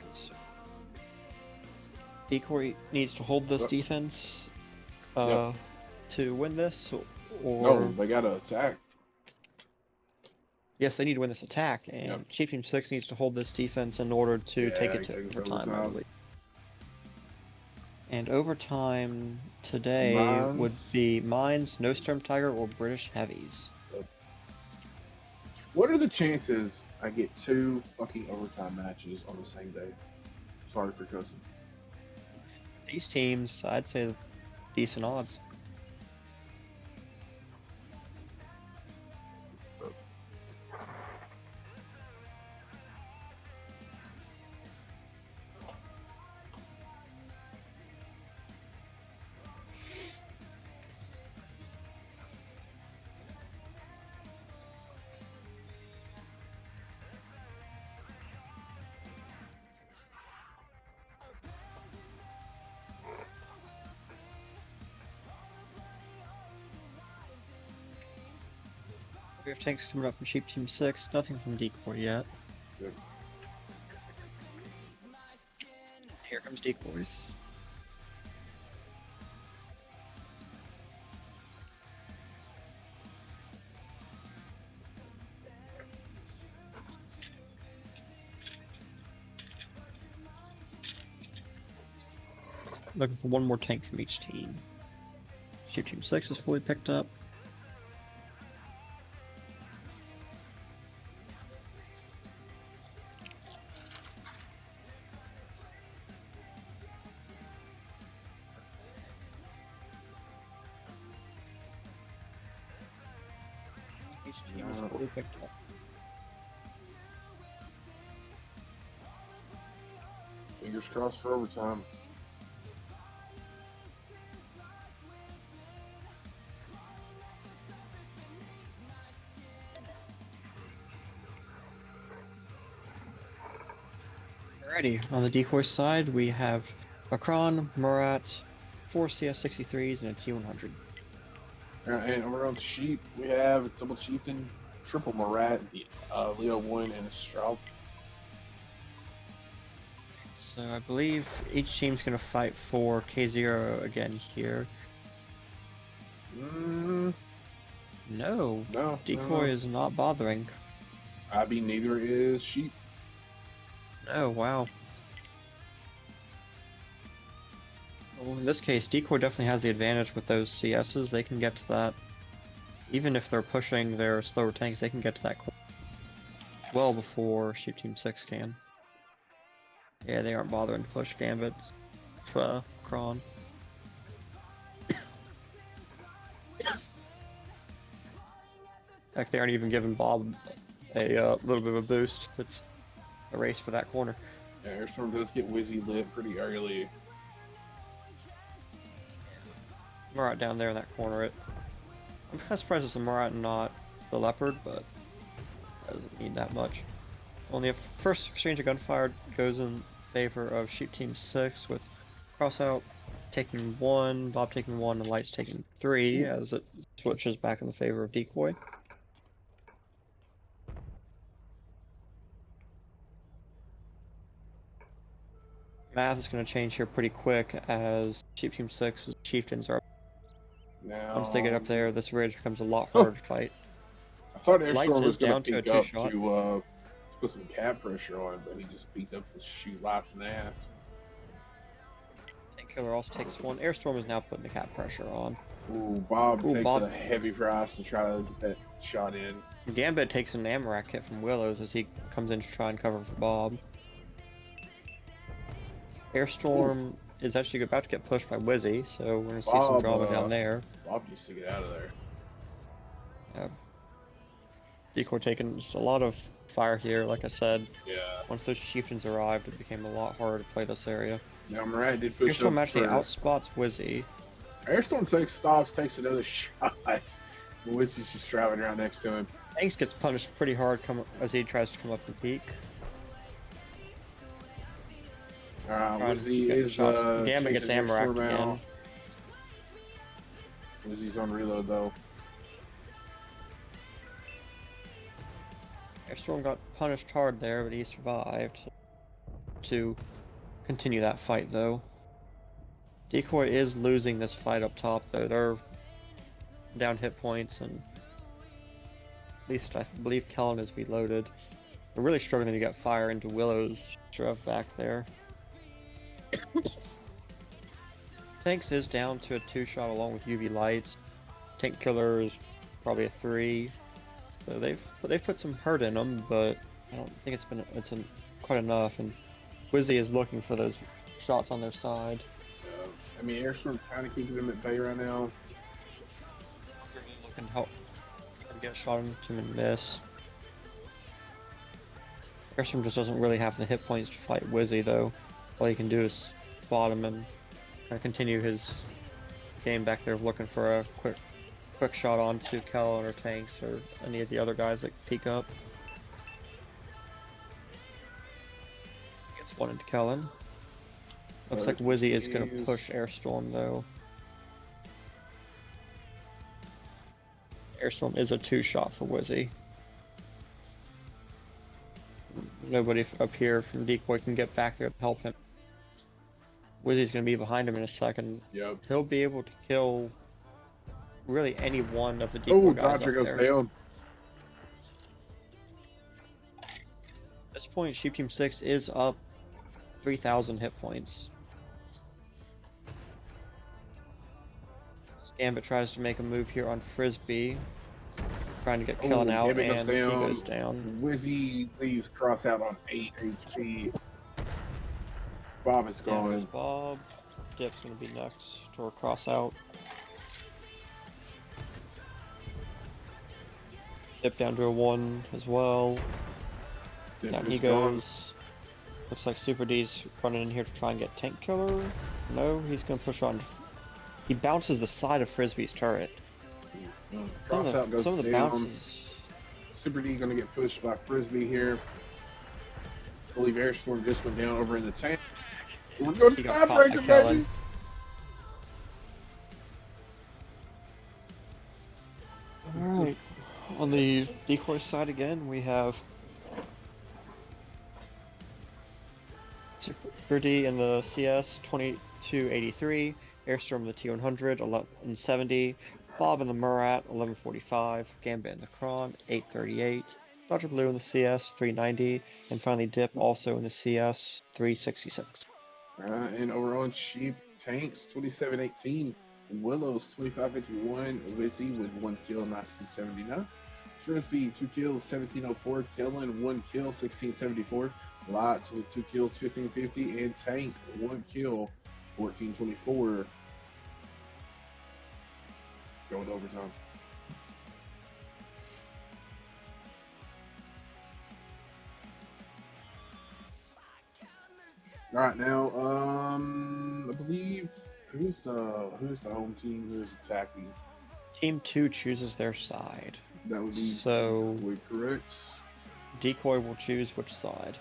Speaker 3: Decoy needs to hold this defense to win this, or
Speaker 2: No, they gotta attack.
Speaker 3: yes, they need to win this attack, and SheepT6 needs to hold this defense in order to take it to overtime, I believe. And overtime today would be Mines, No Sturmtiger, or British Heavies.
Speaker 2: What are the chances I get 2 fucking overtime matches on the same day? Sorry for cussing.
Speaker 3: These teams, I'd say decent odds. We have tanks coming up from SheepT6, nothing from Decoy yet.
Speaker 2: Good.
Speaker 3: Here comes Decoys. Looking for one more tank from each team. SheepT6 is fully picked up. Each team is fully picked up.
Speaker 2: Fingers crossed for overtime.
Speaker 3: Alrighty, on the Decoy side, we have Macron, Murat, 4 CS63s, and a T100.
Speaker 2: And over on Sheep, we have a double Chieftain, triple Murat, the Leo 1, and a Stroud.
Speaker 3: So I believe each team's going to fight for K0 again here. No, Decoy is not bothering.
Speaker 2: IB neither is Sheep.
Speaker 3: Oh, wow. Well, in this case, Decoy definitely has the advantage with those CSs. They can get to that. Even if they're pushing their slower tanks, they can get to that well before SheepT6 can. Yeah, they aren't bothering to push Gambit. It's Kron. Heck, they aren't even giving Bob a little bit of a boost. It's a race for that corner.
Speaker 2: Yeah, Airstorm does get Wizzy lit pretty early.
Speaker 3: Murat down there in that corner. I'm kind of surprised it's a Murat and not the Leopard, but that doesn't mean that much. Only a first exchange of gunfire goes in favor of SheepT6 with Crossout taking 1, Bob taking 1, and Lights taking 3 as it switches back in the favor of Decoy. Math is going to change here pretty quick as SheepT6's chieftains are.
Speaker 2: Now,
Speaker 3: Once they get up there, this ridge becomes a lot harder to fight.
Speaker 2: I thought
Speaker 3: Lights
Speaker 2: Airstorm was
Speaker 3: is
Speaker 2: going
Speaker 3: down
Speaker 2: to
Speaker 3: to a
Speaker 2: peek up
Speaker 3: 2-shot.
Speaker 2: to put some cap pressure on, but he just peeked up to shoot lots and ass.
Speaker 3: Tank Killer also takes 1. Airstorm is now putting the cap pressure on.
Speaker 2: Ooh, Bob takes
Speaker 3: Bob.
Speaker 2: a heavy price to try to get that shot in.
Speaker 3: Gambit takes an Amarak hit from Willows as he comes in to try and cover for Bob. Airstorm is actually about to get pushed by Wizzy, so we're going to see some drama down there.
Speaker 2: Bob needs to get out of there.
Speaker 3: Decoy taking just a lot of fire here, like I said.
Speaker 2: Yeah.
Speaker 3: Once those chieftains arrived, it became a lot harder to play this area.
Speaker 2: Now Murat did push
Speaker 3: Airstorm
Speaker 2: up
Speaker 3: actually
Speaker 2: for...
Speaker 3: outspots Wizzy.
Speaker 2: Airstorm takes another shot. Wizzy's just driving around next to him.
Speaker 3: Tanks gets punished pretty hard as he tries to come up and peek.
Speaker 2: Wizzy is
Speaker 3: Gambit gets Amarak again.
Speaker 2: Wizzy's on reload though.
Speaker 3: Airstorm got punished hard there, but he survived to continue that fight though. Decoy is losing this fight up top though. They're down hit points, and at least I believe Kellen is reloaded. They're really struggling to get fire into Willow's shove back there. Tanks is down to a 2-shot along with UV lights. Tank Killer is probably a 3. So they've put some hurt in them, but I don't think it's quite enough. And Wizzy is looking for those shots on their side.
Speaker 2: I mean, Airstorm kind of keeping them at bay right now.
Speaker 3: Looking to help get a shot into him and miss. Airstorm just doesn't really have the hit points to fight Wizzy though. All he can do is spot him and continue his game back there, looking for a quick shot onto Kellen or Tanks or any of the other guys that peek up. Gets one into Kellen. Looks like Wizzy is going to push Airstorm though. Airstorm is a 2-shot for Wizzy. Nobody up here from Decoy can get back there to help him. Wizzy's going to be behind him in a second.
Speaker 2: Yep.
Speaker 3: He'll be able to kill really any one of the Decoy guys
Speaker 2: Dodger
Speaker 3: up
Speaker 2: goes
Speaker 3: there.
Speaker 2: down.
Speaker 3: At this point, SheepT6 is up 3,000 hit points. Gambit tries to make a move here on Frisbee, trying to get Kellen out, and he goes down.
Speaker 2: Wizzy leaves cross out on 8 HP. Bob is gone.
Speaker 3: Bob. Dip's going to be next to a cross out. Dip down to a 1 as well. Down he goes. Looks like Super D's running in here to try and get Tank Killer. No, he's going to push on. He bounces the side of Frisbee's turret. Some of the bounces.
Speaker 2: Super D going to get pushed by Frisbee here. I believe Airstorm just went down over in the tank. We're going to tiebreaker, baby!
Speaker 3: Alright. On the Decoy side again, we have Super D in the CS 2283, Airstorm in the T100 1170, Bob in the Murat 1145, Gambit in the Kron 838, Dodger Blue in the CS 390, and finally Dip also in the CS 366.
Speaker 2: And over on Sheep Tanks 2718, Willows 2551, Wizzy with 1 kill 1979, Frisbee 2 kills 1704, Kellen 1 kill 1674, Lots with 2 kills 1550, and Tank 1 kill 1424. Going to overtime. All right, now, I believe Who's the home team? Who's attacking?
Speaker 3: Team 2 chooses their side.
Speaker 2: That would be
Speaker 3: So
Speaker 2: Decoy, correct?
Speaker 3: Decoy will choose which side.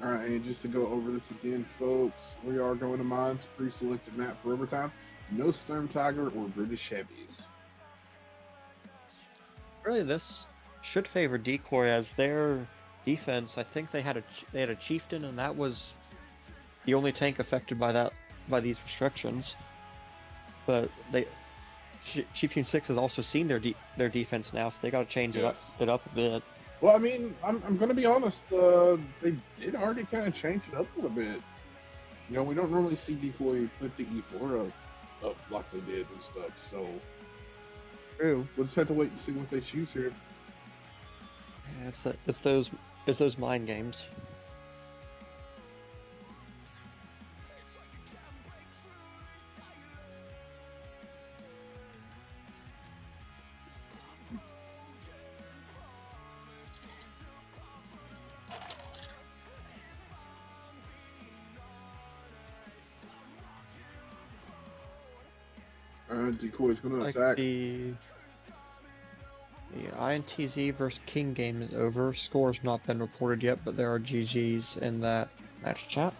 Speaker 2: Alright, and just to go over this again, folks, we are going to Mines, pre-selected map for overtime. No Sturmtiger or British Heavies.
Speaker 3: Really, this should favor Decoy as their defense. I think they had a chieftain, and that was the only tank affected by these restrictions. But SheepT6 has also seen their defense now, so they got to change it up a bit.
Speaker 2: Well, I mean, I'm going to be honest. They did already kind of change it up a little bit. You know, we don't normally see Decoy put the E4 up like they did and stuff. So,
Speaker 3: True.
Speaker 2: we'll just have to wait and see what they choose here.
Speaker 3: Yeah, it's those mind games.
Speaker 2: Decoy's going to attack.
Speaker 3: The INTZ versus King game is over. Score's not been reported yet, but there are GGs in that match chat.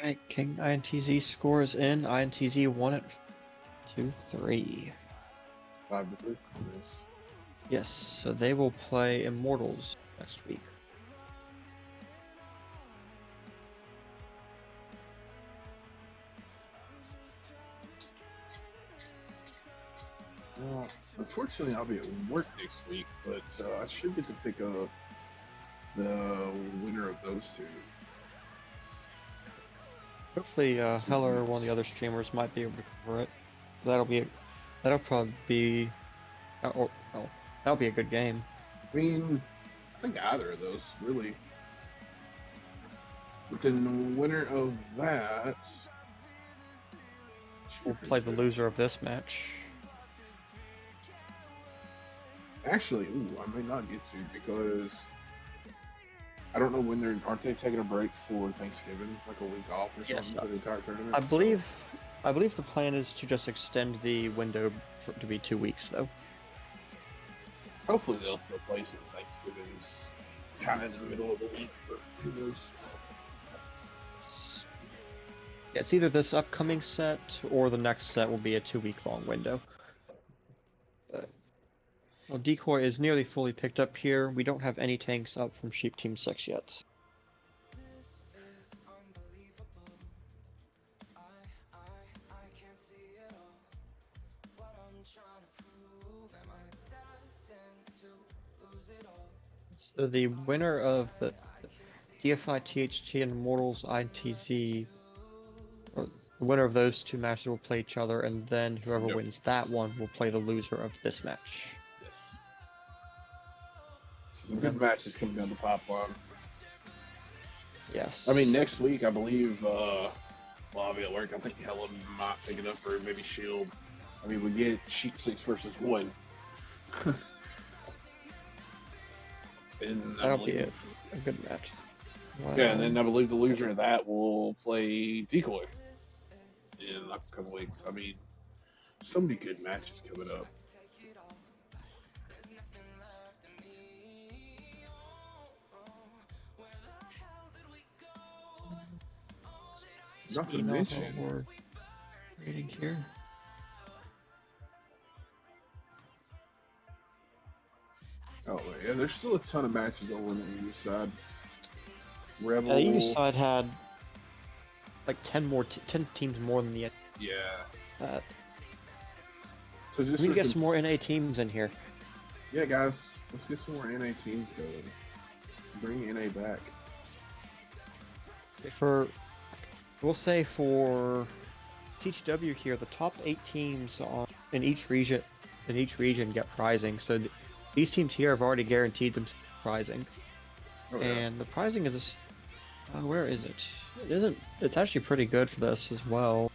Speaker 3: Alright, King INTZ score is in. INTZ won it 2-3.
Speaker 2: 5-3.
Speaker 3: Yes, so they will play Immortals next week.
Speaker 2: Unfortunately, I'll be at work next week, but I should get to pick up the winner of those two.
Speaker 3: Hopefully, Heller or one of the other streamers might be able to cover it. That'll probably be, that'll be a good game.
Speaker 2: I mean, I think either of those, really. But then the winner of that
Speaker 3: will play the loser of this match.
Speaker 2: Actually, I may not get to because I don't know when aren't they taking a break for Thanksgiving, like a week off or something for the entire tournament?
Speaker 3: I believe the plan is to just extend the window to be 2 weeks, though.
Speaker 2: Hopefully they'll still play since Thanksgiving's kind of in the middle of the week, but who knows?
Speaker 3: Yeah, it's either this upcoming set or the next set will be a 2-week-long window. Well, Decoy is nearly fully picked up here. We don't have any tanks up from SheepT6 yet. So the winner of the DFI THT and Immortals INTZ, or the winner of those two matches will play each other, and then whoever wins that one will play the loser of this match.
Speaker 2: Some good matches coming down the pipeline.
Speaker 3: Yes.
Speaker 2: I mean, next week, I believe, well, I'll be at work. I think Helen might pick it up for maybe Shield. I mean, we get SheepT6 versus 1. And
Speaker 3: that'll be a good match.
Speaker 2: Yeah, and then I believe the loser of that will play Decoy in a couple weeks. I mean, so many good matches coming up. Not to mention,
Speaker 3: we're reading here.
Speaker 2: Oh yeah, there's still a ton of matches over on the EU side. Rebel.
Speaker 3: The EU side had like 10 teams more than the.
Speaker 2: Yeah.
Speaker 3: Uh,
Speaker 2: So just
Speaker 3: we
Speaker 2: for
Speaker 3: get some more NA teams in here.
Speaker 2: Yeah, guys, let's get some more NA teams going. Bring NA back.
Speaker 3: We'll say for CTW here, the top 8 teams in each region get prizing. So these teams here have already guaranteed them prizing.
Speaker 2: Oh, yeah.
Speaker 3: And the prizing is where is it? It isn't. It's actually pretty good for this as well.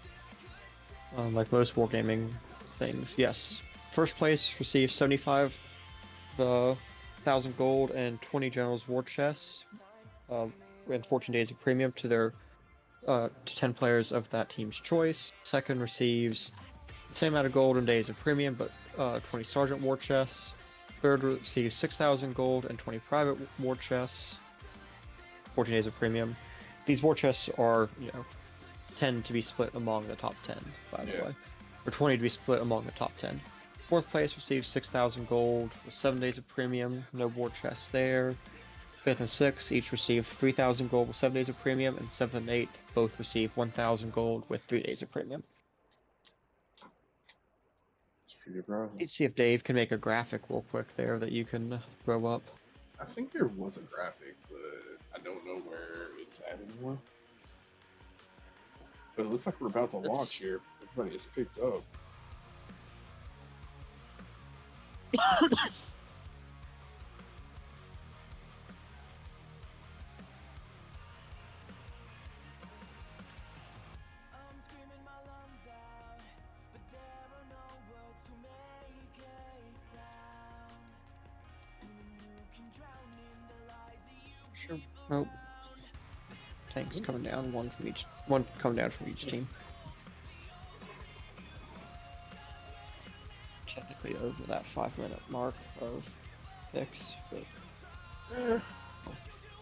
Speaker 3: Like most wargaming things, yes. First place receives 75,000 gold and 20 generals war chests, and 14 days of premium to their to 10 players of that team's choice. Second receives the same amount of gold and days of premium, but 20 sergeant war chests. Third receives 6,000 gold and 20 private war chests, 14 days of premium. These war chests are, tend to be split among the top 10, by the way. Or 20 to be split among the top 10. Fourth place receives 6,000 gold with 7 days of premium, no war chests there. Fifth and sixth each receive 3,000 gold with 7 days of premium, and seventh and eighth both receive 1,000 gold with 3 days of premium.
Speaker 2: It's pretty bro.
Speaker 3: Let's see if Dave can make a graphic real quick there that you can throw up.
Speaker 2: I think there was a graphic, but I don't know where it's at anymore. But it looks like we're about to launch here. Everybody is picked up.
Speaker 3: Sure. Oh. Tanks coming down, one coming down from each team. Technically over that 5-minute mark of picks, but I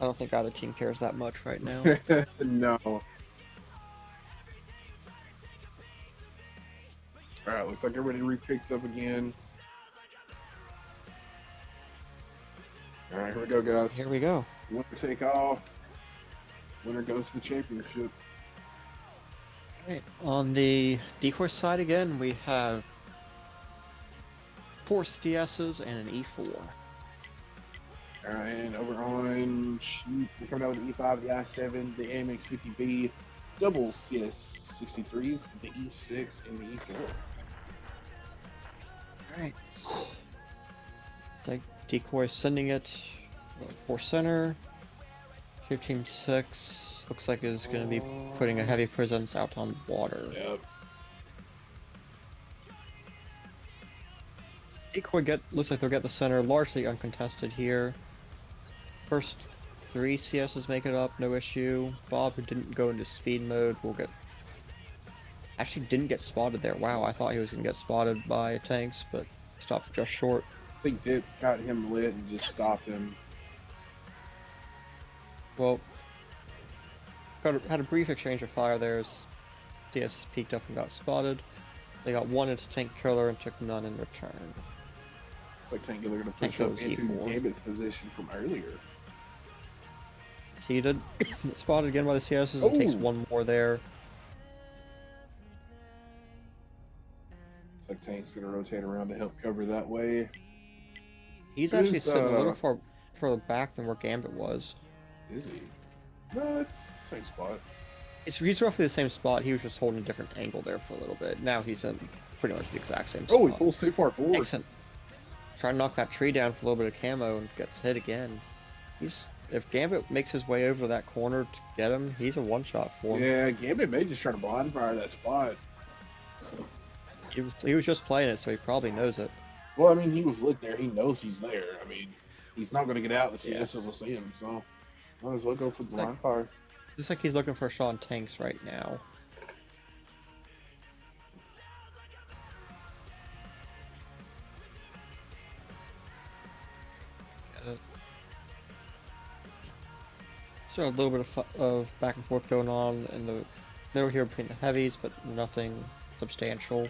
Speaker 3: don't think either team cares that much right now.
Speaker 2: No. Alright, looks like everybody re-picked up again. Alright, here we go, guys.
Speaker 3: Here we go.
Speaker 2: Winner take all. Winner goes to the championship.
Speaker 3: Alright, on the decoy side again, we have 4 CSs and an E4.
Speaker 2: Alright, and over on Sheep, we're coming out with the E5, the I7, the AMX-50B, double CS63s, the E6, and the E4.
Speaker 3: Alright. It's like decoy sending it for center. CTW looks like is going to be putting a heavy presence out on water.
Speaker 2: Yep.
Speaker 3: Decoy looks like they'll get the center largely uncontested here. First 3 CSs make it up, no issue. Bob, who didn't go into speed mode, actually didn't get spotted there. Wow, I thought he was going to get spotted by tanks, but stopped just short.
Speaker 2: I think Dip got him lit and just stopped him.
Speaker 3: Well, had a brief exchange of fire there as CS peeked up and got spotted. They got one into tank killer and took none in return.
Speaker 2: Like Tank Killer gonna push
Speaker 3: Tank
Speaker 2: up
Speaker 3: goes
Speaker 2: into
Speaker 3: E4.
Speaker 2: Gambit's position from earlier.
Speaker 3: Seeded, spotted again by the CSs and takes one more there.
Speaker 2: Looks like Tank's gonna rotate around to help cover that way.
Speaker 3: He's actually sitting a little further back than where Gambit was.
Speaker 2: Is he? No, it's the same spot.
Speaker 3: He's roughly the same spot. He was just holding a different angle there for a little bit. Now he's in pretty much the exact same spot.
Speaker 2: Oh, he pulls too far forward.
Speaker 3: Excellent. Trying to knock that tree down for a little bit of camo and gets hit again. If Gambit makes his way over that corner to get him, he's a one-shot for him.
Speaker 2: Yeah, Gambit may just try to blind fire that spot.
Speaker 3: He was just playing it, so he probably knows it.
Speaker 2: Well, I mean, he was lit there. He knows he's there. I mean, he's not going to get out. The CSs will see him, so might as well go for the blind fire.
Speaker 3: Looks like he's looking for a shot on tanks right now. So a little bit of back and forth going on in the middle here between the heavies, but nothing substantial.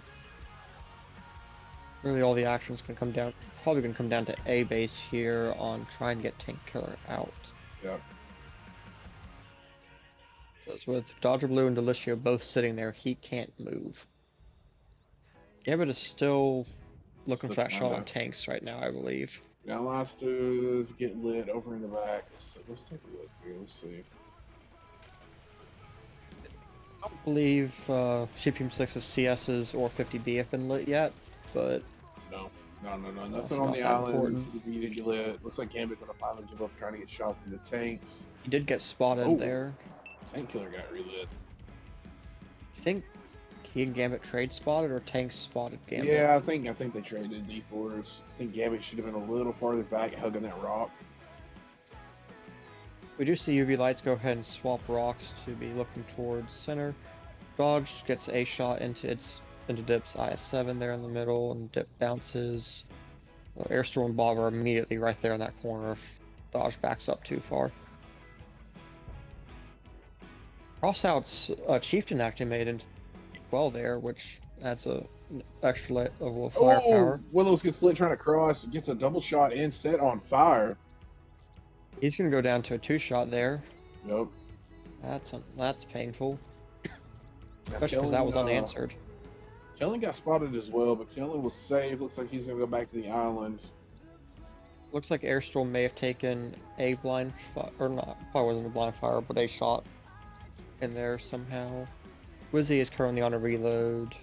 Speaker 3: Really, all the action's gonna come down, probably gonna come down to A base here on trying to get tank killer out.
Speaker 2: Yep.
Speaker 3: Because with Dodger Blue and Delicio both sitting there, he can't move. Gambit is still looking for that shot on tanks right now, I believe.
Speaker 2: Now last is get lit over in the back. Let's take a look here. Let's see.
Speaker 3: I don't believe CTW6's CS's or 50B have been lit yet, but
Speaker 2: No. Nothing on the island for the V to get lit. Looks like Gambit gonna finally give up trying to get shots in the tanks.
Speaker 3: he did get spotted there.
Speaker 2: Tank killer got relit.
Speaker 3: I think he and Gambit trade spotted or tanks spotted Gambit.
Speaker 2: Yeah, I think they traded D4s. I think Gambit should have been a little farther back, hugging that rock.
Speaker 3: We do see UV lights go ahead and swap rocks to be looking towards center. Dodge gets a shot into Dip's IS-7 there in the middle, and Dip bounces. Airstore and Bob are immediately right there in that corner if Dodge backs up too far. Crossout's Chieftain actually made into well there, which adds an extra level of firepower.
Speaker 2: Willows gets lit trying to cross, gets a double shot and set on fire.
Speaker 3: He's gonna go down to a 2-shot there.
Speaker 2: Nope.
Speaker 3: That's painful. Especially because that was unanswered.
Speaker 2: Kellen got spotted as well, but Kellen was saved. Looks like he's gonna go back to the island.
Speaker 3: Looks like Airstore may have taken a blind fire, or not, probably wasn't a blind fire, but a shot in there somehow. Wizzy is currently on a reload.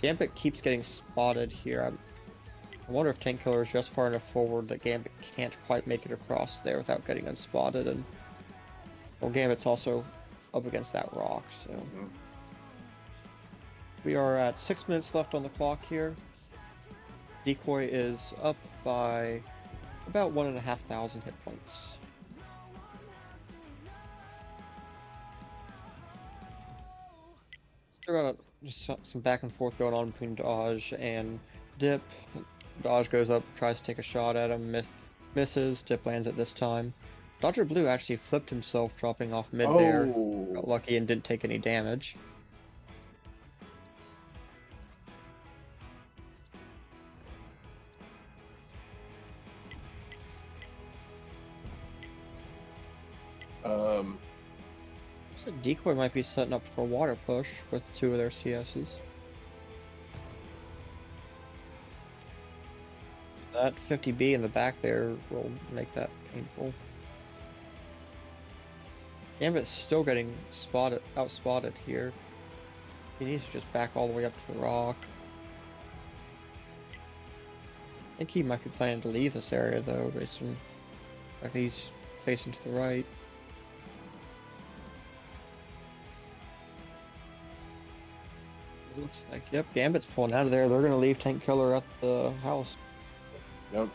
Speaker 3: Gambit keeps getting spotted here. I wonder if Tank Killer is just far enough forward that Gambit can't quite make it across there without getting unspotted, and well, Gambit's also up against that rock, so. We are at 6 minutes left on the clock here. Decoy is up by about 1,500 hit points. Still got just some back and forth going on between Dodge and Dip. Dodge goes up, tries to take a shot at him, misses. Dip lands it this time. Dodger Blue actually flipped himself, dropping off mid there. Got lucky and didn't take any damage. So Decoy might be setting up for a water push with 2 of their CSs. That 50B in the back there will make that painful. Gambit's still getting outspotted here. He needs to just back all the way up to the rock. I think he might be planning to leave this area though, based on the fact that he's facing to the right. It looks like, yep, Gambit's pulling out of there. They're going to leave Tank Killer at the house.
Speaker 2: Yep.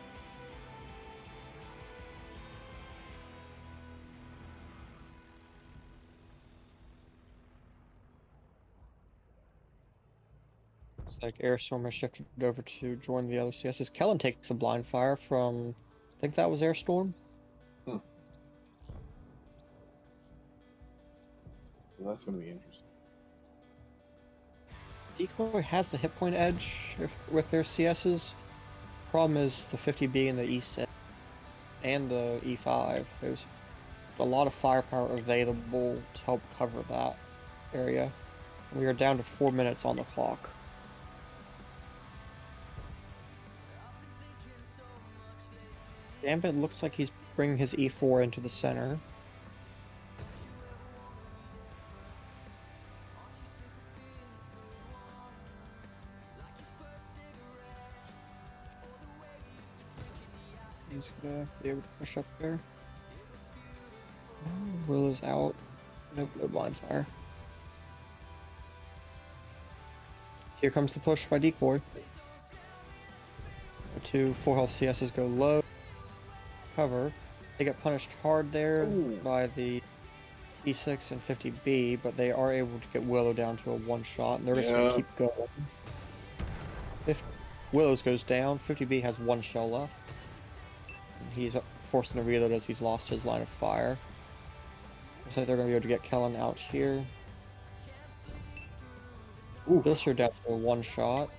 Speaker 3: Looks like Airstorm has shifted over to join the other CSs. Kellen takes a blind fire from, I think that was Airstorm.
Speaker 2: Well, that's going to be interesting.
Speaker 3: Decoy has the hit point edge with their CSs. Problem is the 50B and the E6 and the E5. There's a lot of firepower available to help cover that area. We are down to 4 minutes on the clock. Gambit looks like he's bringing his E4 into the center. He's gonna be able to push up there. Will is out. Nope, no blind fire. Here comes the push by Decoy. The 2 full health CSs go low. Cover. They get punished hard there by the E6 and 50B, but they are able to get Willow down to a 1-shot, and they're just gonna keep going. If Willows goes down, 50B has 1 shell left. He's forcing a reload as he's lost his line of fire. Looks like they're going to be able to get Kellen out here. Bilsher down to a 1-shot.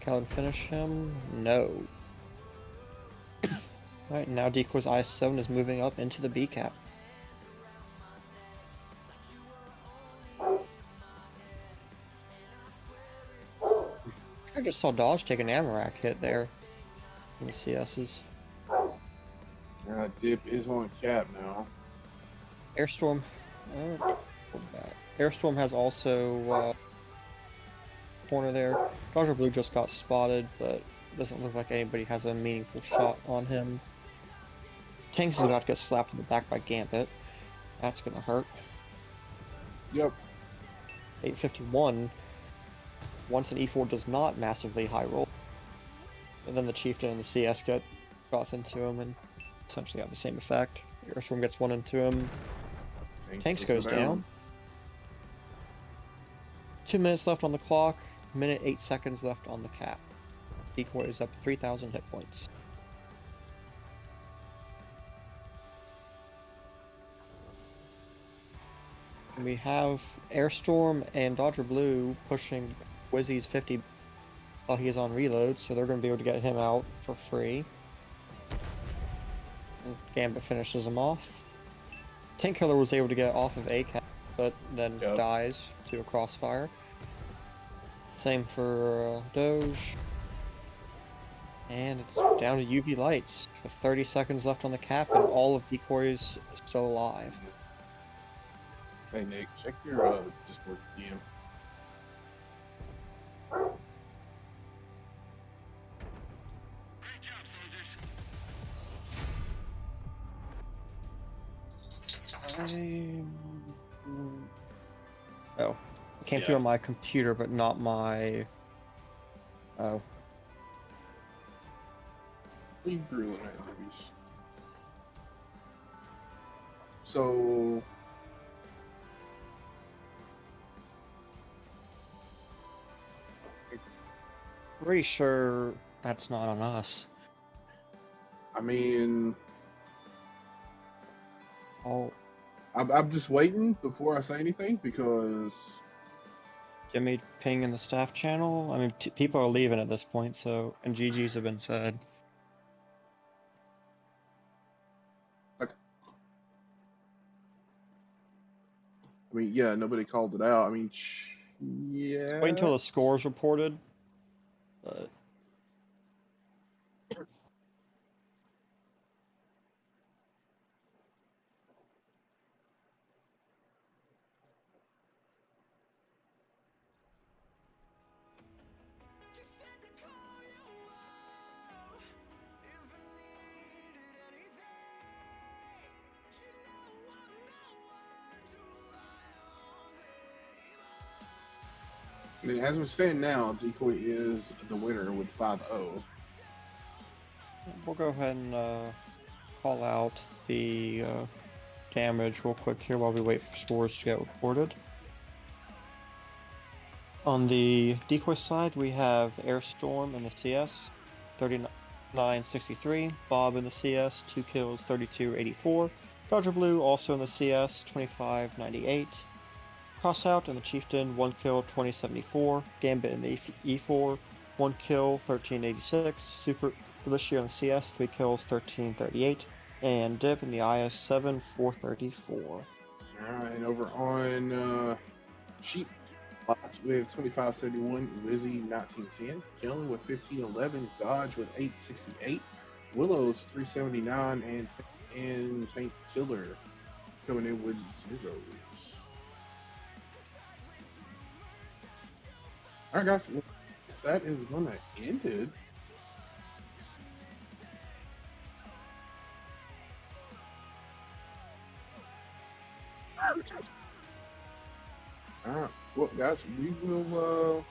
Speaker 3: Kellen finish him? No. Alright, now Decoy's IS-7 is moving up into the B cap. just saw Dodge take an Amarak hit there in the CS's.
Speaker 2: Dip is on cap now.
Speaker 3: Airstorm. Airstorm has also corner there. Dodger Blue just got spotted, but doesn't look like anybody has a meaningful shot on him. Tanks is about to get slapped in the back by Gambit. That's gonna hurt.
Speaker 2: Yep.
Speaker 3: 851. Once an E4 does not massively high roll, and then the Chieftain and the CS get cross into him and essentially have the same effect. Airstorm gets one into him. Tanks goes down. 2 minutes left on the clock. Minute 8 seconds left on the cap. Decoy is up to 3,000 hit points. We have Airstorm and Dodger Blue pushing Wizzy's 50 while he is on reload, so they're going to be able to get him out for free. And Gambit finishes him off. Tank Killer was able to get off of A-cap, but then dies to a crossfire. Same for Doge. And it's down to UV lights with 30 seconds left on the cap, and all of Decoy's still alive.
Speaker 2: Hey Nick, check your Discord DM.
Speaker 3: Oh, it came through on my computer, but not my. Oh.
Speaker 2: Leave Brew in Heavies. So.
Speaker 3: Pretty sure that's not on us.
Speaker 2: I mean.
Speaker 3: Oh.
Speaker 2: I'm just waiting before I say anything because.
Speaker 3: Jimmy ping in the staff channel. I mean, people are leaving at this point, so and GGs have been said.
Speaker 2: I mean, yeah, nobody called it out. I mean, yeah.
Speaker 3: Wait until the score's reported. But
Speaker 2: I mean, as we stand now, Decoy is the winner with 5-0.
Speaker 3: we'll go ahead and call out the damage real quick here while we wait for scores to get reported. On the Decoy side, we have Airstorm in the CS, 39.63. Bob in the CS, 2 kills, 32.84. Dodger Blue also in the CS, 25.98. Crossout in the Chieftain, 1 kill, 20.74. Gambit in the E4, 1 kill, 13.86. Super Felicia in the CS, 3 kills, 13.38. And Dip in the IS, 7, 4.34.
Speaker 2: Alright, over on Sheep with 25.71, Lizzie 19.10, Killing with 15.11, Dodge with 8.68, Willows 3.79, and Tank Killer coming in with 0s. Alright guys, that is gonna end it. Alright, well guys, we will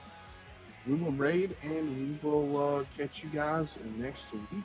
Speaker 2: raid and we will catch you guys next week.